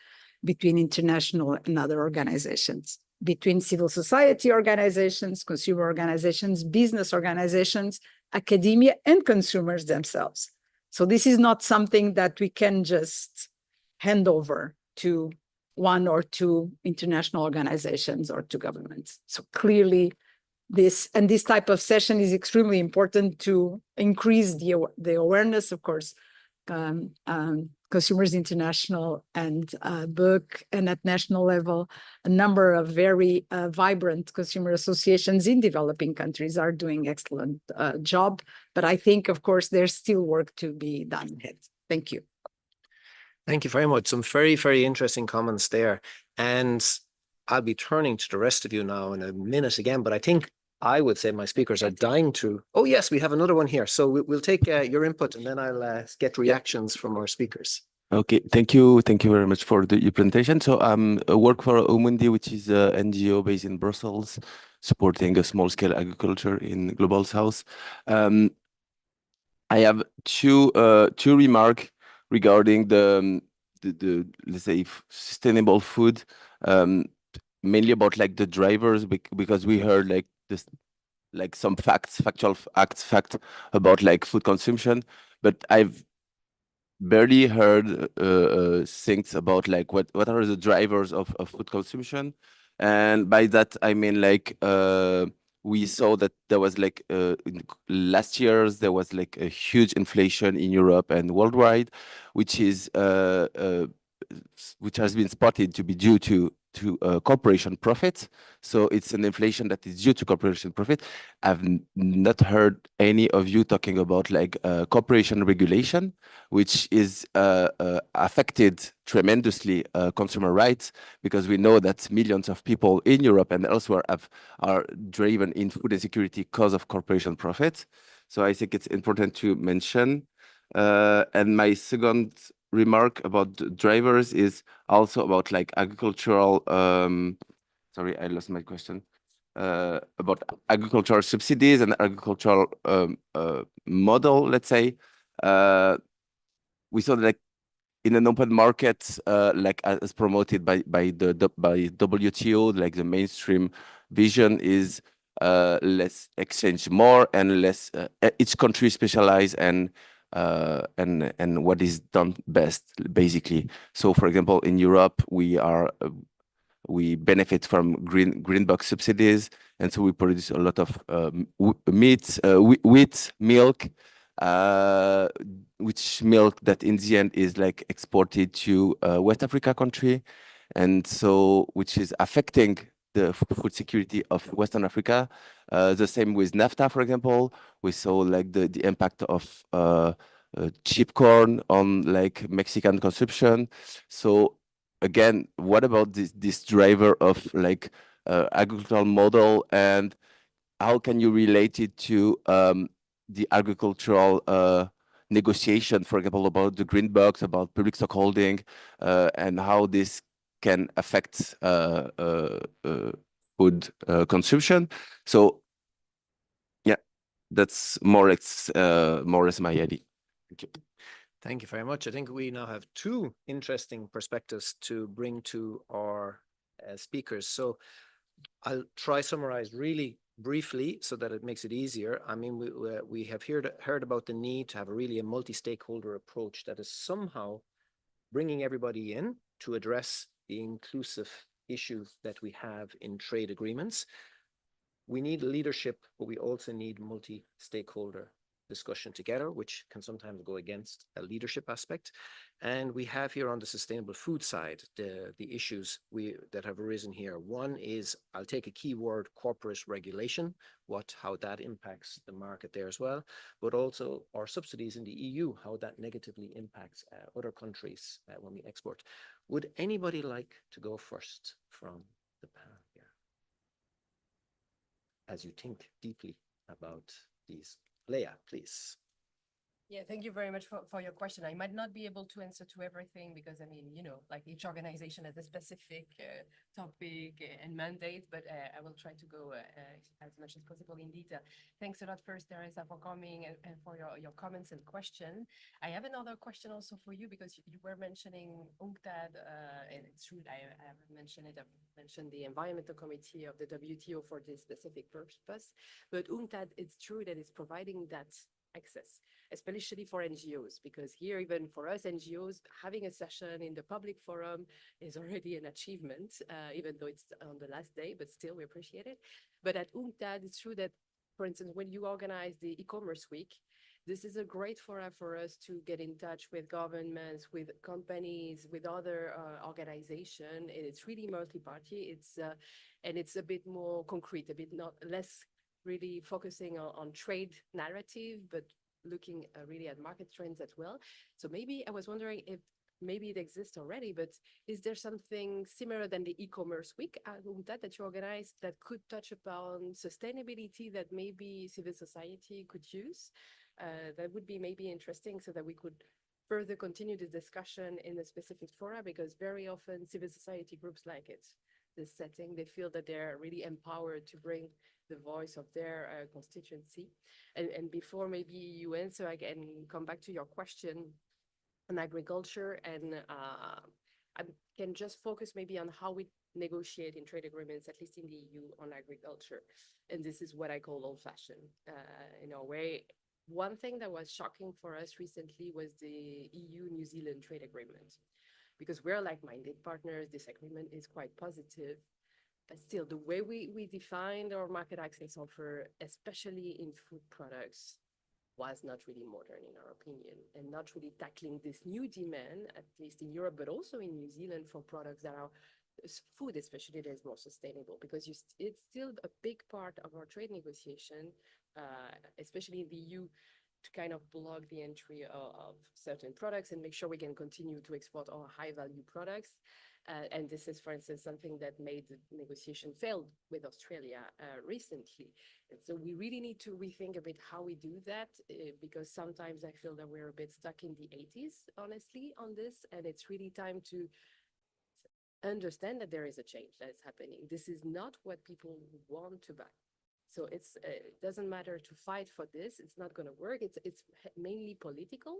between international and other organizations, between civil society organizations, consumer organizations, business organizations, academia, and consumers themselves. So this is not something that we can just hand over to one or two international organizations or to governments. So clearly, this type of session is extremely important to increase the awareness, of course, Consumers International and book, and at national level, a number of very vibrant consumer associations in developing countries are doing excellent job. But I think, of course, there's still work to be done ahead. Thank you. Thank you very much. Some very, very interesting comments there. And I'll be turning to the rest of you now in a minute again, but I think I would say my speakers are dying to. Oh, yes, we have another one here. So we'll take your input and then I'll get reactions from our speakers. Okay, thank you. Thank you very much for your presentation. So I work for Umundi, which is an NGO based in Brussels, supporting a small-scale agriculture in Global South. I have two remarks regarding the let's say sustainable food, mainly about like the drivers, because we heard like this, like some factual facts about like food consumption, but I've barely heard things about like what are the drivers of food consumption. And by that, I mean like we saw that there was like in last years there was like a huge inflation in Europe and worldwide, which is which has been spotted to be due to corporation profit. So it's an inflation that is due to corporation profit. I've not heard any of you talking about like corporation regulation, which is affected tremendously consumer rights, because we know that millions of people in Europe and elsewhere are driven in food insecurity because of corporation profit. So I think it's important to mention. And my second remark about drivers is also about like agricultural, sorry, I lost my question, about agricultural subsidies and agricultural model, let's say. We saw that like in an open market, like as promoted by WTO, like the mainstream vision is let's exchange more and less. Each country specialize and what is done best, basically. So, for example, in Europe, we benefit from green box subsidies, and so we produce a lot of meat, wheat, milk, which milk that in the end is like exported to West Africa country, and so which is affecting the food security of Western Africa. The same with NAFTA, for example. We saw like the impact of cheap corn on like Mexican consumption. So again, what about this driver of like agricultural model, and how can you relate it to the agricultural negotiation, for example, about the green box, about public stockholding, and how this can affect food consumption? So yeah, that's more or less my idea. Thank you. Thank you very much. I think we now have two interesting perspectives to bring to our speakers. So I'll try summarize really briefly so that it makes it easier. I mean, we have heard about the need to have a multi-stakeholder approach that is somehow bringing everybody in to address the inclusive issues that we have in trade agreements. We need leadership, but we also need multi-stakeholder discussion together, which can sometimes go against a leadership aspect. And we have here on the sustainable food side, the issues that have arisen here. One is, I'll take a key word, corporate regulation, how that impacts the market there as well, but also our subsidies in the EU, how that negatively impacts other countries when we export. Would anybody like to go first from the panel here, as you think deeply about these? Leah, please. Yeah, thank you very much for your question. I might not be able to answer to everything because, I mean, you know, like each organization has a specific topic and mandate, but I will try to go as much as possible in detail. Thanks a lot first, Teresa, for coming and for your comments and question. I have another question also for you because you were mentioning UNCTAD, and it's true, I haven't mentioned it. I've mentioned the Environmental Committee of the WTO for this specific purpose, but UNCTAD, it's true that it's providing that access, especially for NGOs, because here, even for us NGOs, having a session in the public forum is already an achievement, even though it's on the last day, but still we appreciate it. But at UNCTAD, it's true that, for instance, when you organize the e-commerce week, this is a great forum for us to get in touch with governments, with companies, with other organizations. And it's really multi-party. And it's a bit more concrete, a bit less really focusing on trade narrative, but looking really at market trends as well. So maybe I was wondering if maybe it exists already, but is there something similar than the e-commerce week at UNCTAD that you organize that could touch upon sustainability that maybe civil society could use? That would be maybe interesting so that we could further continue the discussion in a specific fora, because very often civil society groups like it, this setting, they feel that they're really empowered to bring the voice of their constituency. And before maybe you answer, I can come back to your question on agriculture, and I can just focus maybe on how we negotiate in trade agreements, at least in the EU, on agriculture. And this is what I call old-fashioned in a way. One thing that was shocking for us recently was the EU-New Zealand trade agreement, because we're like-minded partners. This agreement is quite positive. But still, the way we defined our market access offer, especially in food products, was not really modern in our opinion, and not really tackling this new demand, at least in Europe, but also in New Zealand, for products that are food, especially, that is more sustainable, because it's still a big part of our trade negotiation, especially in the EU, to kind of block the entry of certain products and make sure we can continue to export our high value products. And this is, for instance, something that made the negotiation failed with Australia recently. And so we really need to rethink a bit how we do that, because sometimes I feel that we're a bit stuck in the 80s, honestly, on this. And it's really time to understand that there is a change that is happening. This is not what people want to buy. So it doesn't matter to fight for this. It's not going to work. It's mainly political.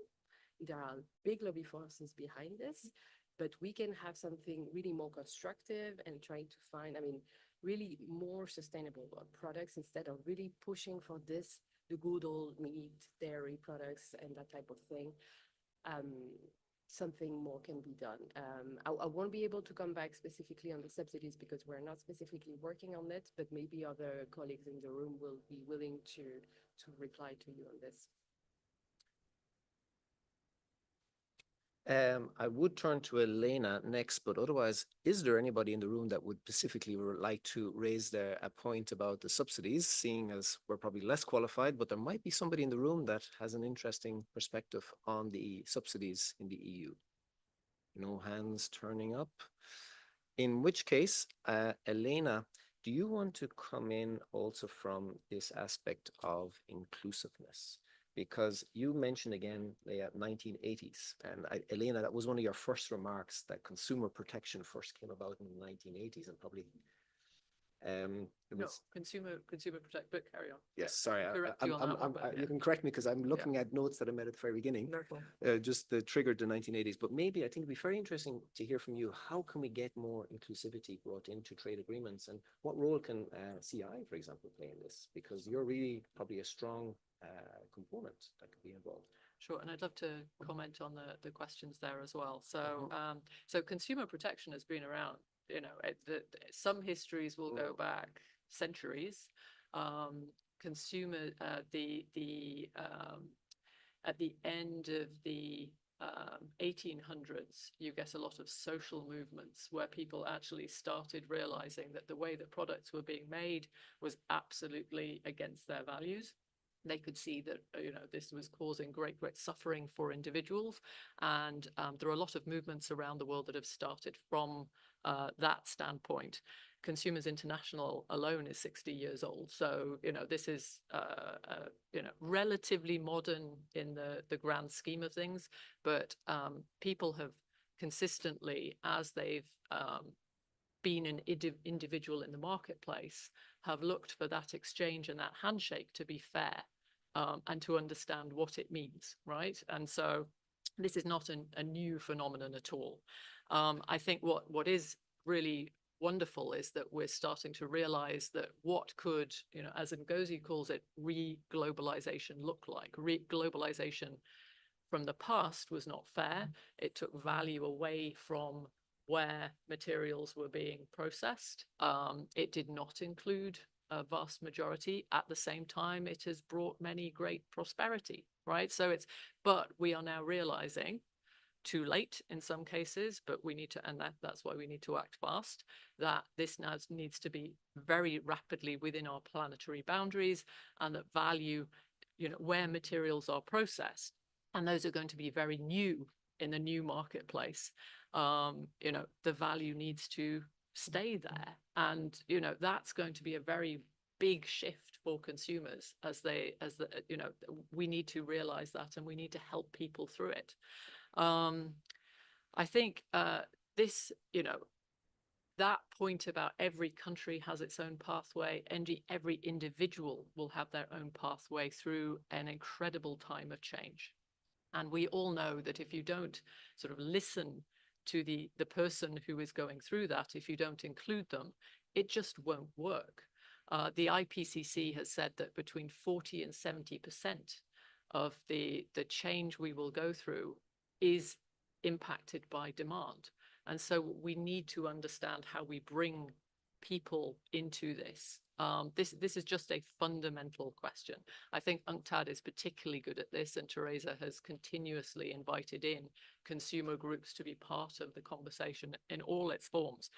There are big lobby forces behind this, but we can have something really more constructive and trying to find, I mean, really more sustainable products, instead of really pushing for this, the good old meat, dairy products and that type of thing. Something more can be done. I won't be able to come back specifically on the subsidies because we're not specifically working on it, but maybe other colleagues in the room will be willing to reply to you on this. I would turn to Elena next, but otherwise, is there anybody in the room that would specifically like to raise a point about the subsidies, seeing as we're probably less qualified, but there might be somebody in the room that has an interesting perspective on the subsidies in the EU? No hands turning up. In which case, Elena, do you want to come in also from this aspect of inclusiveness? Because you mentioned again the 1980s, and Elena, that was one of your first remarks, that consumer protection first came about in the 1980s, and probably consumer protect, but carry on. Yes, sorry. Correct you on that one, You can correct me because I'm looking at notes that I made at the very beginning. Just triggered the 1980s. But maybe I think it'd be very interesting to hear from you. How can we get more inclusivity brought into trade agreements, and what role can CI, for example, play in this? Because you're really probably a strong component that could be involved. Sure, and I'd love to comment on the questions there as well. So, so consumer protection has been around. You know, some histories will go back centuries. Consumer at the end of the 1800s, you get a lot of social movements where people actually started realizing that the way that products were being made was absolutely against their values. They could see that, you know, this was causing great suffering for individuals. And there are a lot of movements around the world that have started from that standpoint. Consumers International alone is 60 years old. So, you know, this is, you know, relatively modern in the grand scheme of things. But people have consistently, as they've been an individual in the marketplace, have looked for that exchange and that handshake to be fair, and to understand what it means, right? And so this is not a new phenomenon at all. I think what is really wonderful is that we're starting to realize that what could, you know, as Ngozi calls it, re-globalization look like. Re-globalization from the past was not fair. It took value away from where materials were being processed. It did not include a vast majority. At the same time, it has brought many great prosperity, right? So but we are now realizing, too late in some cases, but we need to, and that's why we need to act fast, that this now needs to be very rapidly within our planetary boundaries, and that value, you know, where materials are processed, and those are going to be very new in the new marketplace, you know, the value needs to stay there. And, you know, that's going to be a very big shift for consumers you know, we need to realize that, and we need to help people through it. I think this, you know, that point about every country has its own pathway, and every individual will have their own pathway through an incredible time of change. And we all know that if you don't sort of listen to the person who is going through that, if you don't include them, it just won't work. The IPCC has said that between 40 and 70% of the change we will go through is impacted by demand. And so we need to understand how we bring people into this? This is just a fundamental question. I think UNCTAD is particularly good at this, and Teresa has continuously invited in consumer groups to be part of the conversation in all its forms.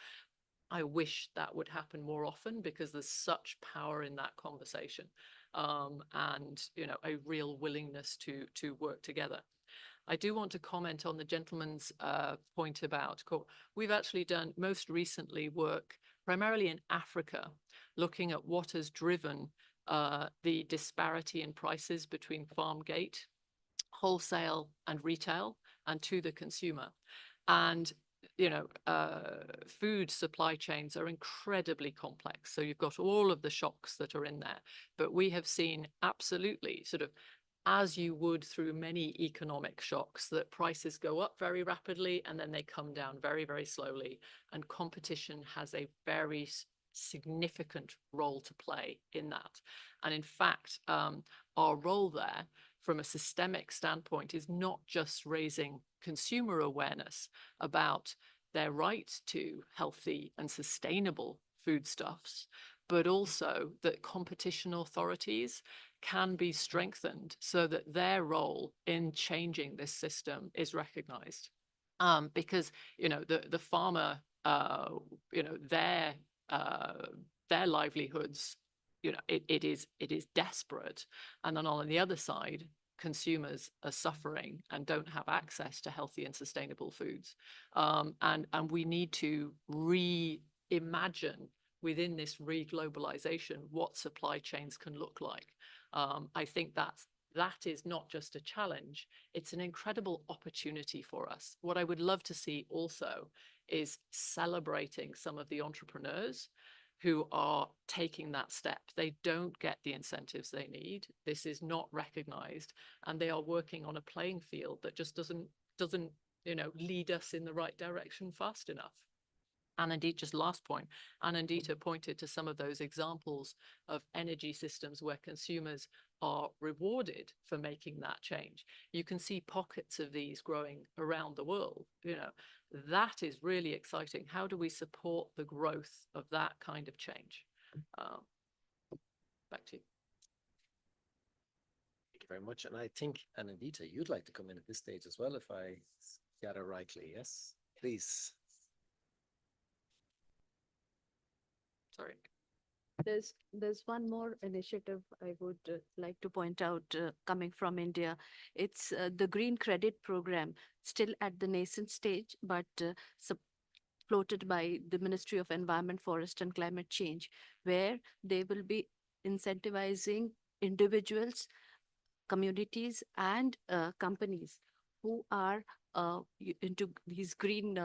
I wish that would happen more often because there's such power in that conversation, and a real willingness to work together. I do want to comment on the gentleman's point about, we've actually done most recently work primarily in Africa, looking at what has driven the disparity in prices between farm gate, wholesale and retail, and to the consumer. And food supply chains are incredibly complex. So you've got all of the shocks that are in there, but we have seen absolutely sort of, as you would through many economic shocks, that prices go up very rapidly and then they come down very, very slowly. And competition has a very significant role to play in that. And in fact, our role there from a systemic standpoint is not just raising consumer awareness about their right to healthy and sustainable foodstuffs, but also that competition authorities can be strengthened so that their role in changing this system is recognized. Because the farmer, their livelihoods, it is desperate, and then on the other side, consumers are suffering and don't have access to healthy and sustainable foods, and we need to reimagine within this re-globalization what supply chains can look like. I think that is not just a challenge, it's an incredible opportunity for us. What I would love to see also is celebrating some of the entrepreneurs who are taking that step. They don't get the incentives they need. This is not recognized, and they are working on a playing field that just doesn't lead us in the right direction fast enough. And indeed, just last point, Anandita pointed to some of those examples of energy systems where consumers are rewarded for making that change. You can see pockets of these growing around the world. That is really exciting. How do we support the growth of that kind of change? Back to you. Thank you very much. And I think, Anandita, you'd like to come in at this stage as well, if I gather rightly. Yes, please. Sorry. There's one more initiative I would like to point out coming from India. It's the Green Credit Program, still at the nascent stage, but floated by the Ministry of Environment, Forest and Climate Change, where they will be incentivizing individuals, communities, and companies who are into these green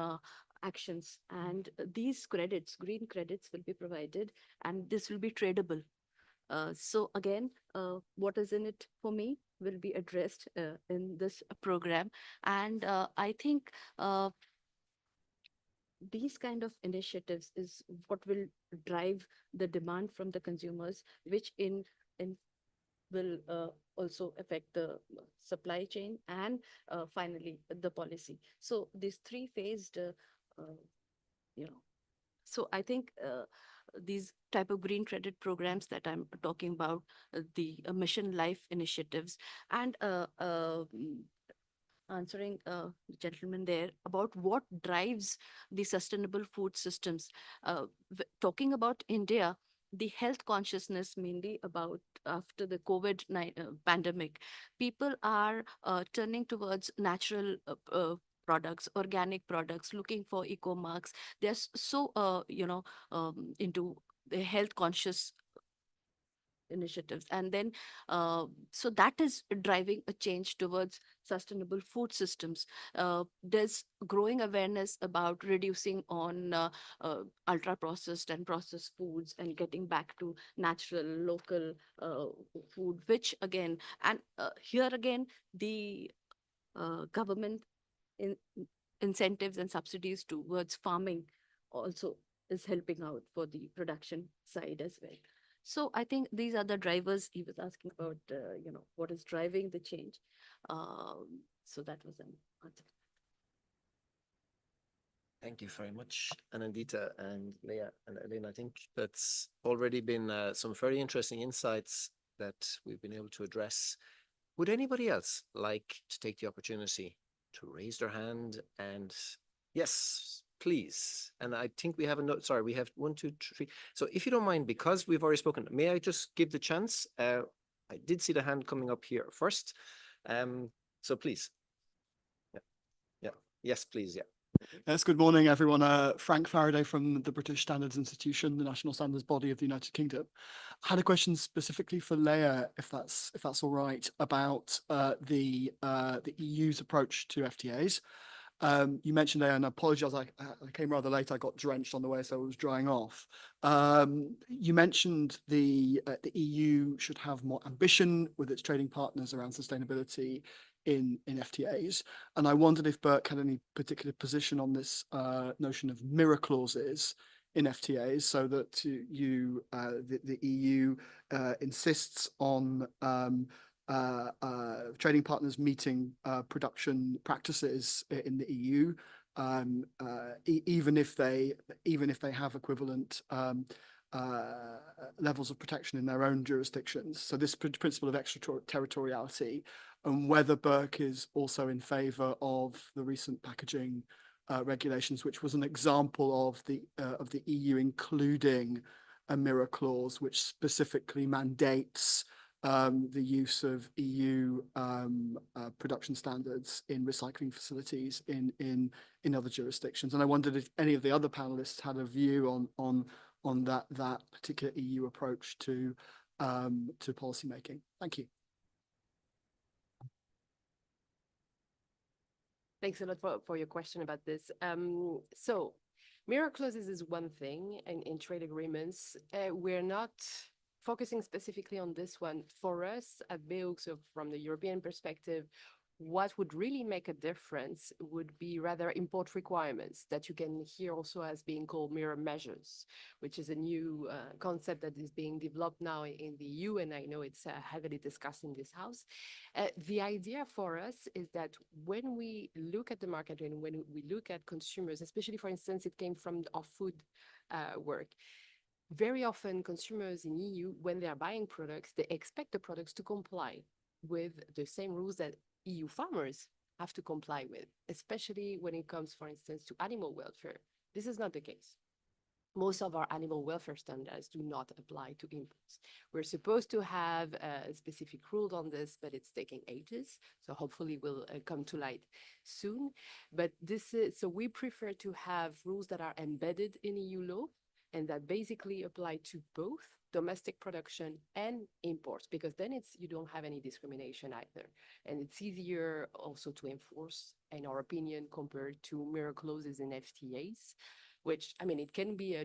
actions. And these credits, green credits, will be provided, and this will be tradable. So again, what is in it for me will be addressed in this program. And I think these kind of initiatives is what will drive the demand from the consumers, which in will also affect the supply chain and finally the policy. So this three-phased, so I think these type of green credit programs that I'm talking about, the Mission Life initiatives, and answering the gentleman there about what drives the sustainable food systems. Talking about India, the health consciousness mainly about after the COVID-19 pandemic, people are turning towards natural products, organic products, looking for eco marks. They're so into the health conscious initiatives, and then so that is driving a change towards sustainable food systems. There's growing awareness about reducing on ultra processed and processed foods and getting back to natural local food, which again, and here again, the government in incentives and subsidies towards farming also is helping out for the production side as well. So I think these are the drivers. He was asking about, what is driving the change. So that was an answer. Thank you very much, Anandita and Leah and Elena. I think that's already been some very interesting insights that we've been able to address. Would anybody else like to take the opportunity to raise their hand? And yes, please. And I think we have a note. Sorry, we have 1, 2, 3. So if you don't mind, because we've already spoken, may I just give the chance? I did see the hand coming up here first. So please. Yeah. Yeah. Yes, please. Yeah. Yes, good morning, everyone. Frank Faraday from the British Standards Institution, the national standards body of the United Kingdom. I had a question specifically for Leah, if that's all right, about the EU's approach to FTAs. You mentioned there, and I apologize, I came rather late. I got drenched on the way, so it was drying off. You mentioned the EU should have more ambition with its trading partners around sustainability in FTAs. And I wondered if Burke had any particular position on this notion of mirror clauses in FTAs, so that the EU insists on trading partners meeting production practices in the EU, even if they have equivalent levels of protection in their own jurisdictions. So this principle of extraterritoriality, and whether Burke is also in favour of the recent packaging regulations, which was an example of the EU including a mirror clause, which specifically mandates the use of EU production standards in recycling facilities in other jurisdictions. And I wondered if any of the other panelists had a view on that particular EU approach to policy making. Thank you. Thanks a lot for your question about this. So mirror clauses is one thing, and in trade agreements, we're not focusing specifically on this one. For us at BEUC, so from the European perspective, what would really make a difference would be rather import requirements that you can hear also as being called mirror measures, which is a new concept that is being developed now in the EU, and I know it's heavily discussed in this house. The idea for us is that when we look at the market and when we look at consumers, especially for instance, it came from our food work, very often consumers in EU, when they are buying products, they expect the products to comply with the same rules that EU farmers have to comply with, especially when it comes, for instance, to animal welfare. This is not the case. Most of our animal welfare standards do not apply to imports. We're supposed to have a specific rule on this, but it's taking ages. So hopefully will come to light soon. But so we prefer to have rules that are embedded in EU law and that basically apply to both domestic production and imports, because then you don't have any discrimination either. And it's easier also to enforce, in our opinion, compared to mirror clauses in FTAs, which, I mean, it can be a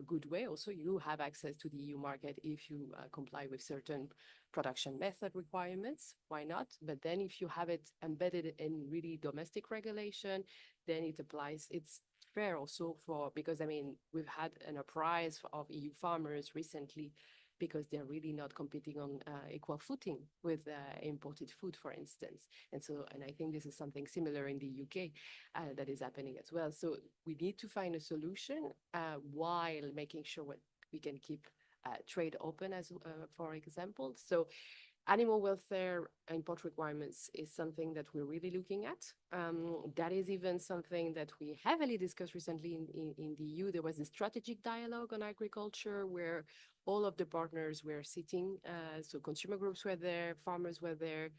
good way. Also, you have access to the EU market if you comply with certain production method requirements, why not? But then if you have it embedded in really domestic regulation, then it applies. It's fair also because I mean, we've had an uprise of EU farmers recently because they're really not competing on equal footing with imported food, for instance. And I think this is something similar in the UK that is happening as well. So we need to find a solution while making sure we can keep trade open, as for example. So animal welfare import requirements is something that we're really looking at. That is even something that we heavily discussed recently in the EU. There was a strategic dialogue on agriculture where all of the partners were sitting. So consumer groups were there, farmers were there,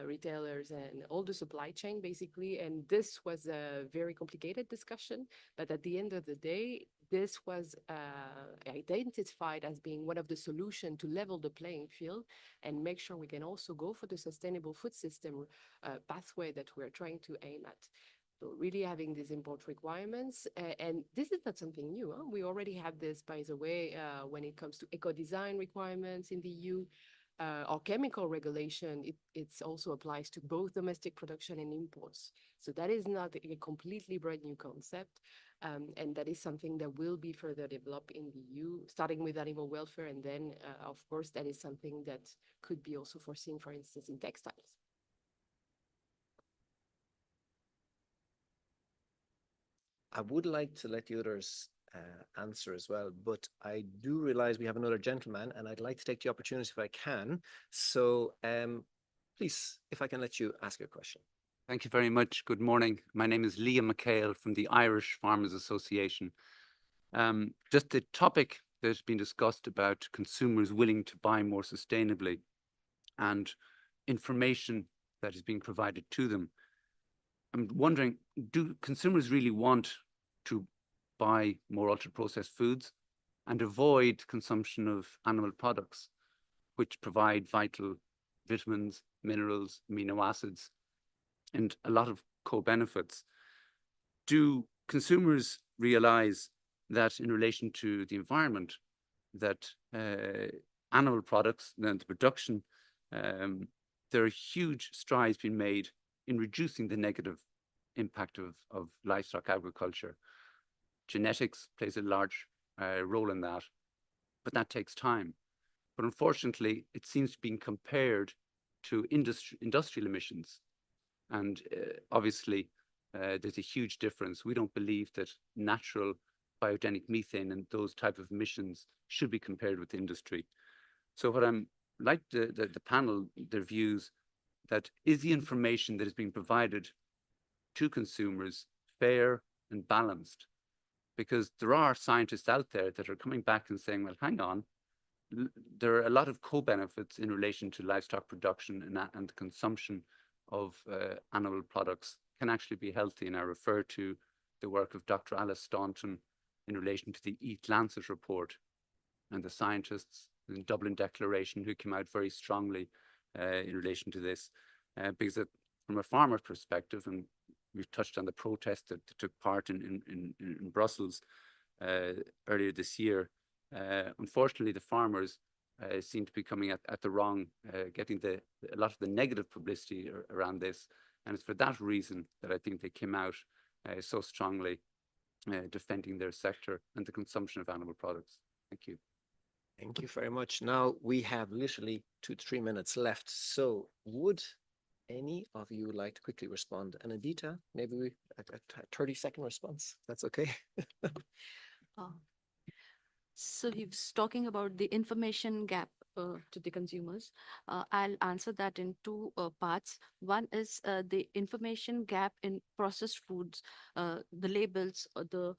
retailers, and all the supply chain basically. And this was a very complicated discussion. But at the end of the day, this was identified as being one of the solutions to level the playing field and make sure we can also go for the sustainable food system pathway that we're trying to aim at. So really having these import requirements, and this is not something new. Huh? We already have this, by the way, when it comes to eco-design requirements in the EU, or chemical regulation, it also applies to both domestic production and imports. So that is not a completely brand new concept. And that is something that will be further developed in the EU, starting with animal welfare. And then, of course, that is something that could be also foreseen, for instance, in textiles. I would like to let the others answer as well, but I do realize we have another gentleman, and I'd like to take the opportunity if I can. So please, if I can let you ask your question. Thank you very much. Good morning. My name is Liam McHale from the Irish Farmers Association. Just the topic that's been discussed about consumers willing to buy more sustainably and information that is being provided to them. I'm wondering, do consumers really want to buy more ultra-processed foods and avoid consumption of animal products, which provide vital vitamins, minerals, amino acids, and a lot of co-benefits? Do consumers realize that in relation to the environment, that animal products and the production, there are huge strides being made in reducing the negative impact of livestock agriculture? Genetics plays a large role in that, but that takes time. But unfortunately, it seems to be compared to industrial emissions. And obviously, there's a huge difference. We don't believe that natural biogenic methane and those type of emissions should be compared with industry. So what I'm like the panel, their views, that is the information that is being provided to consumers fair and balanced? Because there are scientists out there that are coming back and saying, well, hang on, there are a lot of co-benefits in relation to livestock production and consumption of animal products can actually be healthy. And I refer to the work of Dr. Alice Staunton in relation to the Eat Lancet report and the scientists in Dublin Declaration who came out very strongly in relation to this. Because from a farmer perspective, and we've touched on the protest that took part in Brussels earlier this year, unfortunately, the farmers seem to be coming at the wrong, getting a lot of the negative publicity around this. And it's for that reason that I think they came out so strongly defending their sector and the consumption of animal products. Thank you. Thank you very much. Now we have literally 2 to 3 minutes left. So would any of you like to quickly respond? And Adita, maybe a 30-second response. That's okay. So he was talking about the information gap to the consumers. I'll answer that in two parts. One is the information gap in processed foods, the labels, or the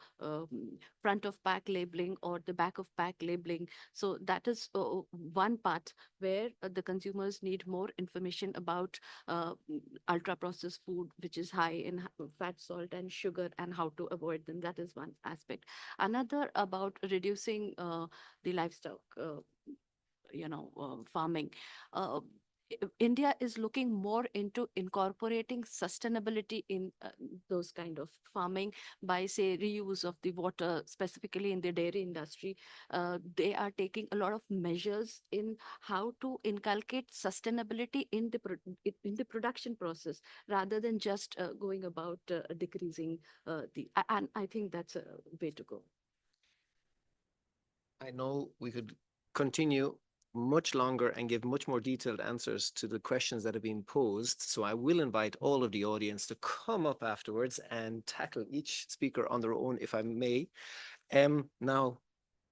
front of pack labeling or the back of pack labeling. So that is one part where the consumers need more information about ultra processed food, which is high in fat, salt, and sugar, and how to avoid them. That is one aspect. Another about reducing the livestock, farming. India is looking more into incorporating sustainability in those kind of farming by, say, reuse of the water, specifically in the dairy industry. They are taking a lot of measures in how to inculcate sustainability in the production process, rather than just going about decreasing and I think that's a way to go. I know we could continue much longer and give much more detailed answers to the questions that have been posed. So I will invite all of the audience to come up afterwards and tackle each speaker on their own, if I may. Now,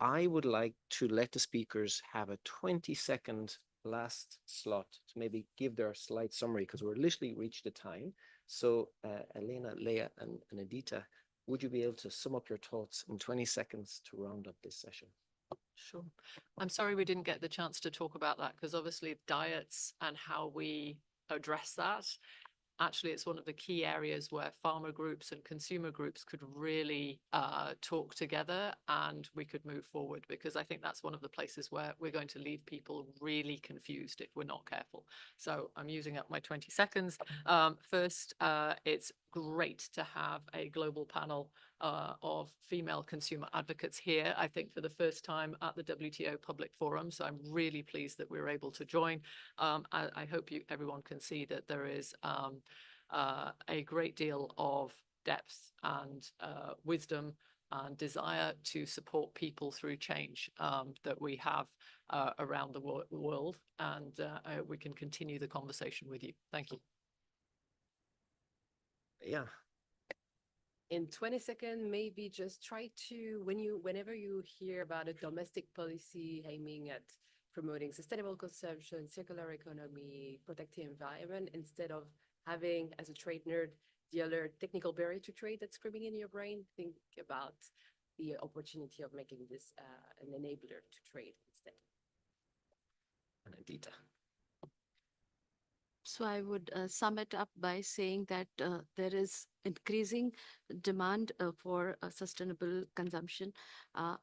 I would like to let the speakers have a 20-second last slot to maybe give their slight summary, because we're literally reached the time. So Elena, Leah, and Adita, would you be able to sum up your thoughts in 20 seconds to round up this session? Sure. I'm sorry we didn't get the chance to talk about that, because obviously diets and how we address that, actually it's one of the key areas where farmer groups and consumer groups could really talk together and we could move forward, because I think that's one of the places where we're going to leave people really confused if we're not careful. So I'm using up my 20 seconds. First, it's great to have a global panel of female consumer advocates here, I think for the first time at the WTO Public Forum. So I'm really pleased that we're able to join. I hope everyone can see that there is a great deal of depth and wisdom and desire to support people through change that we have around the world. And we can continue the conversation with you. Thank you. Yeah. in 20 seconds, maybe just try to, whenever you hear about a domestic policy aiming at promoting sustainable consumption, circular economy, protecting environment, instead of having, as a trade nerd, the other technical barrier to trade that's screaming in your brain, think about the opportunity of making this an enabler to trade instead. And Adita. So I would sum it up by saying that there is increasing demand for sustainable consumption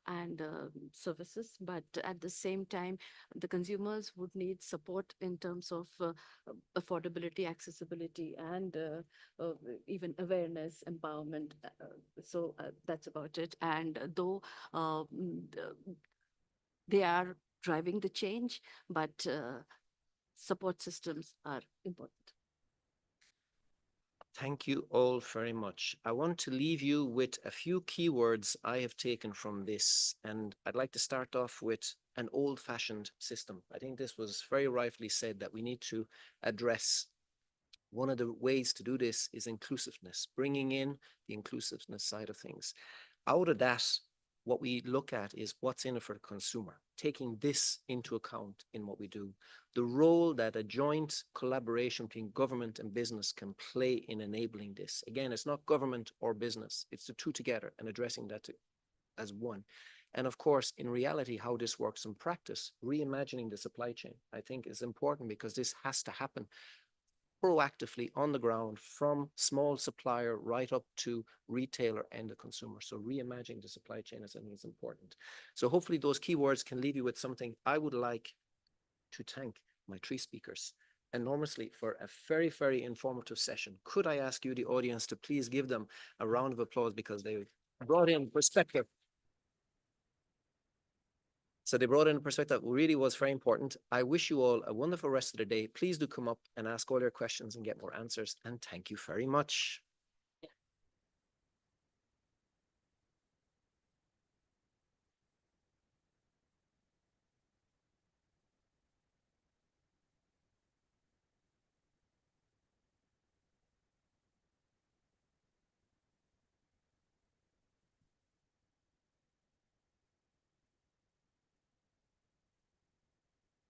and services, but at the same time, the consumers would need support in terms of affordability, accessibility, and even awareness, empowerment. So that's about it. And though they are driving the change, but support systems are important. Thank you all very much. I want to leave you with a few keywords I have taken from this, and I'd like to start off with an old-fashioned system. I think this was very rightly said that we need to address. One of the ways to do this is inclusiveness, bringing in the inclusiveness side of things. Out of that, what we look at is what's in it for the consumer, taking this into account in what we do. The role that a joint collaboration between government and business can play in enabling this. Again, it's not government or business, it's the two together and addressing that as one. And of course, in reality, how this works in practice, reimagining the supply chain, I think is important because this has to happen proactively on the ground from small supplier right up to retailer and the consumer. So reimagining the supply chain I think is important. So hopefully those keywords can leave you with something. I would like to thank my three speakers enormously for a very, very informative session. Could I ask you, the audience, to please give them a round of applause because they brought in perspective. So they brought in a perspective that really was very important. I wish you all a wonderful rest of the day. Please do come up and ask all your questions and get more answers. And thank you very much.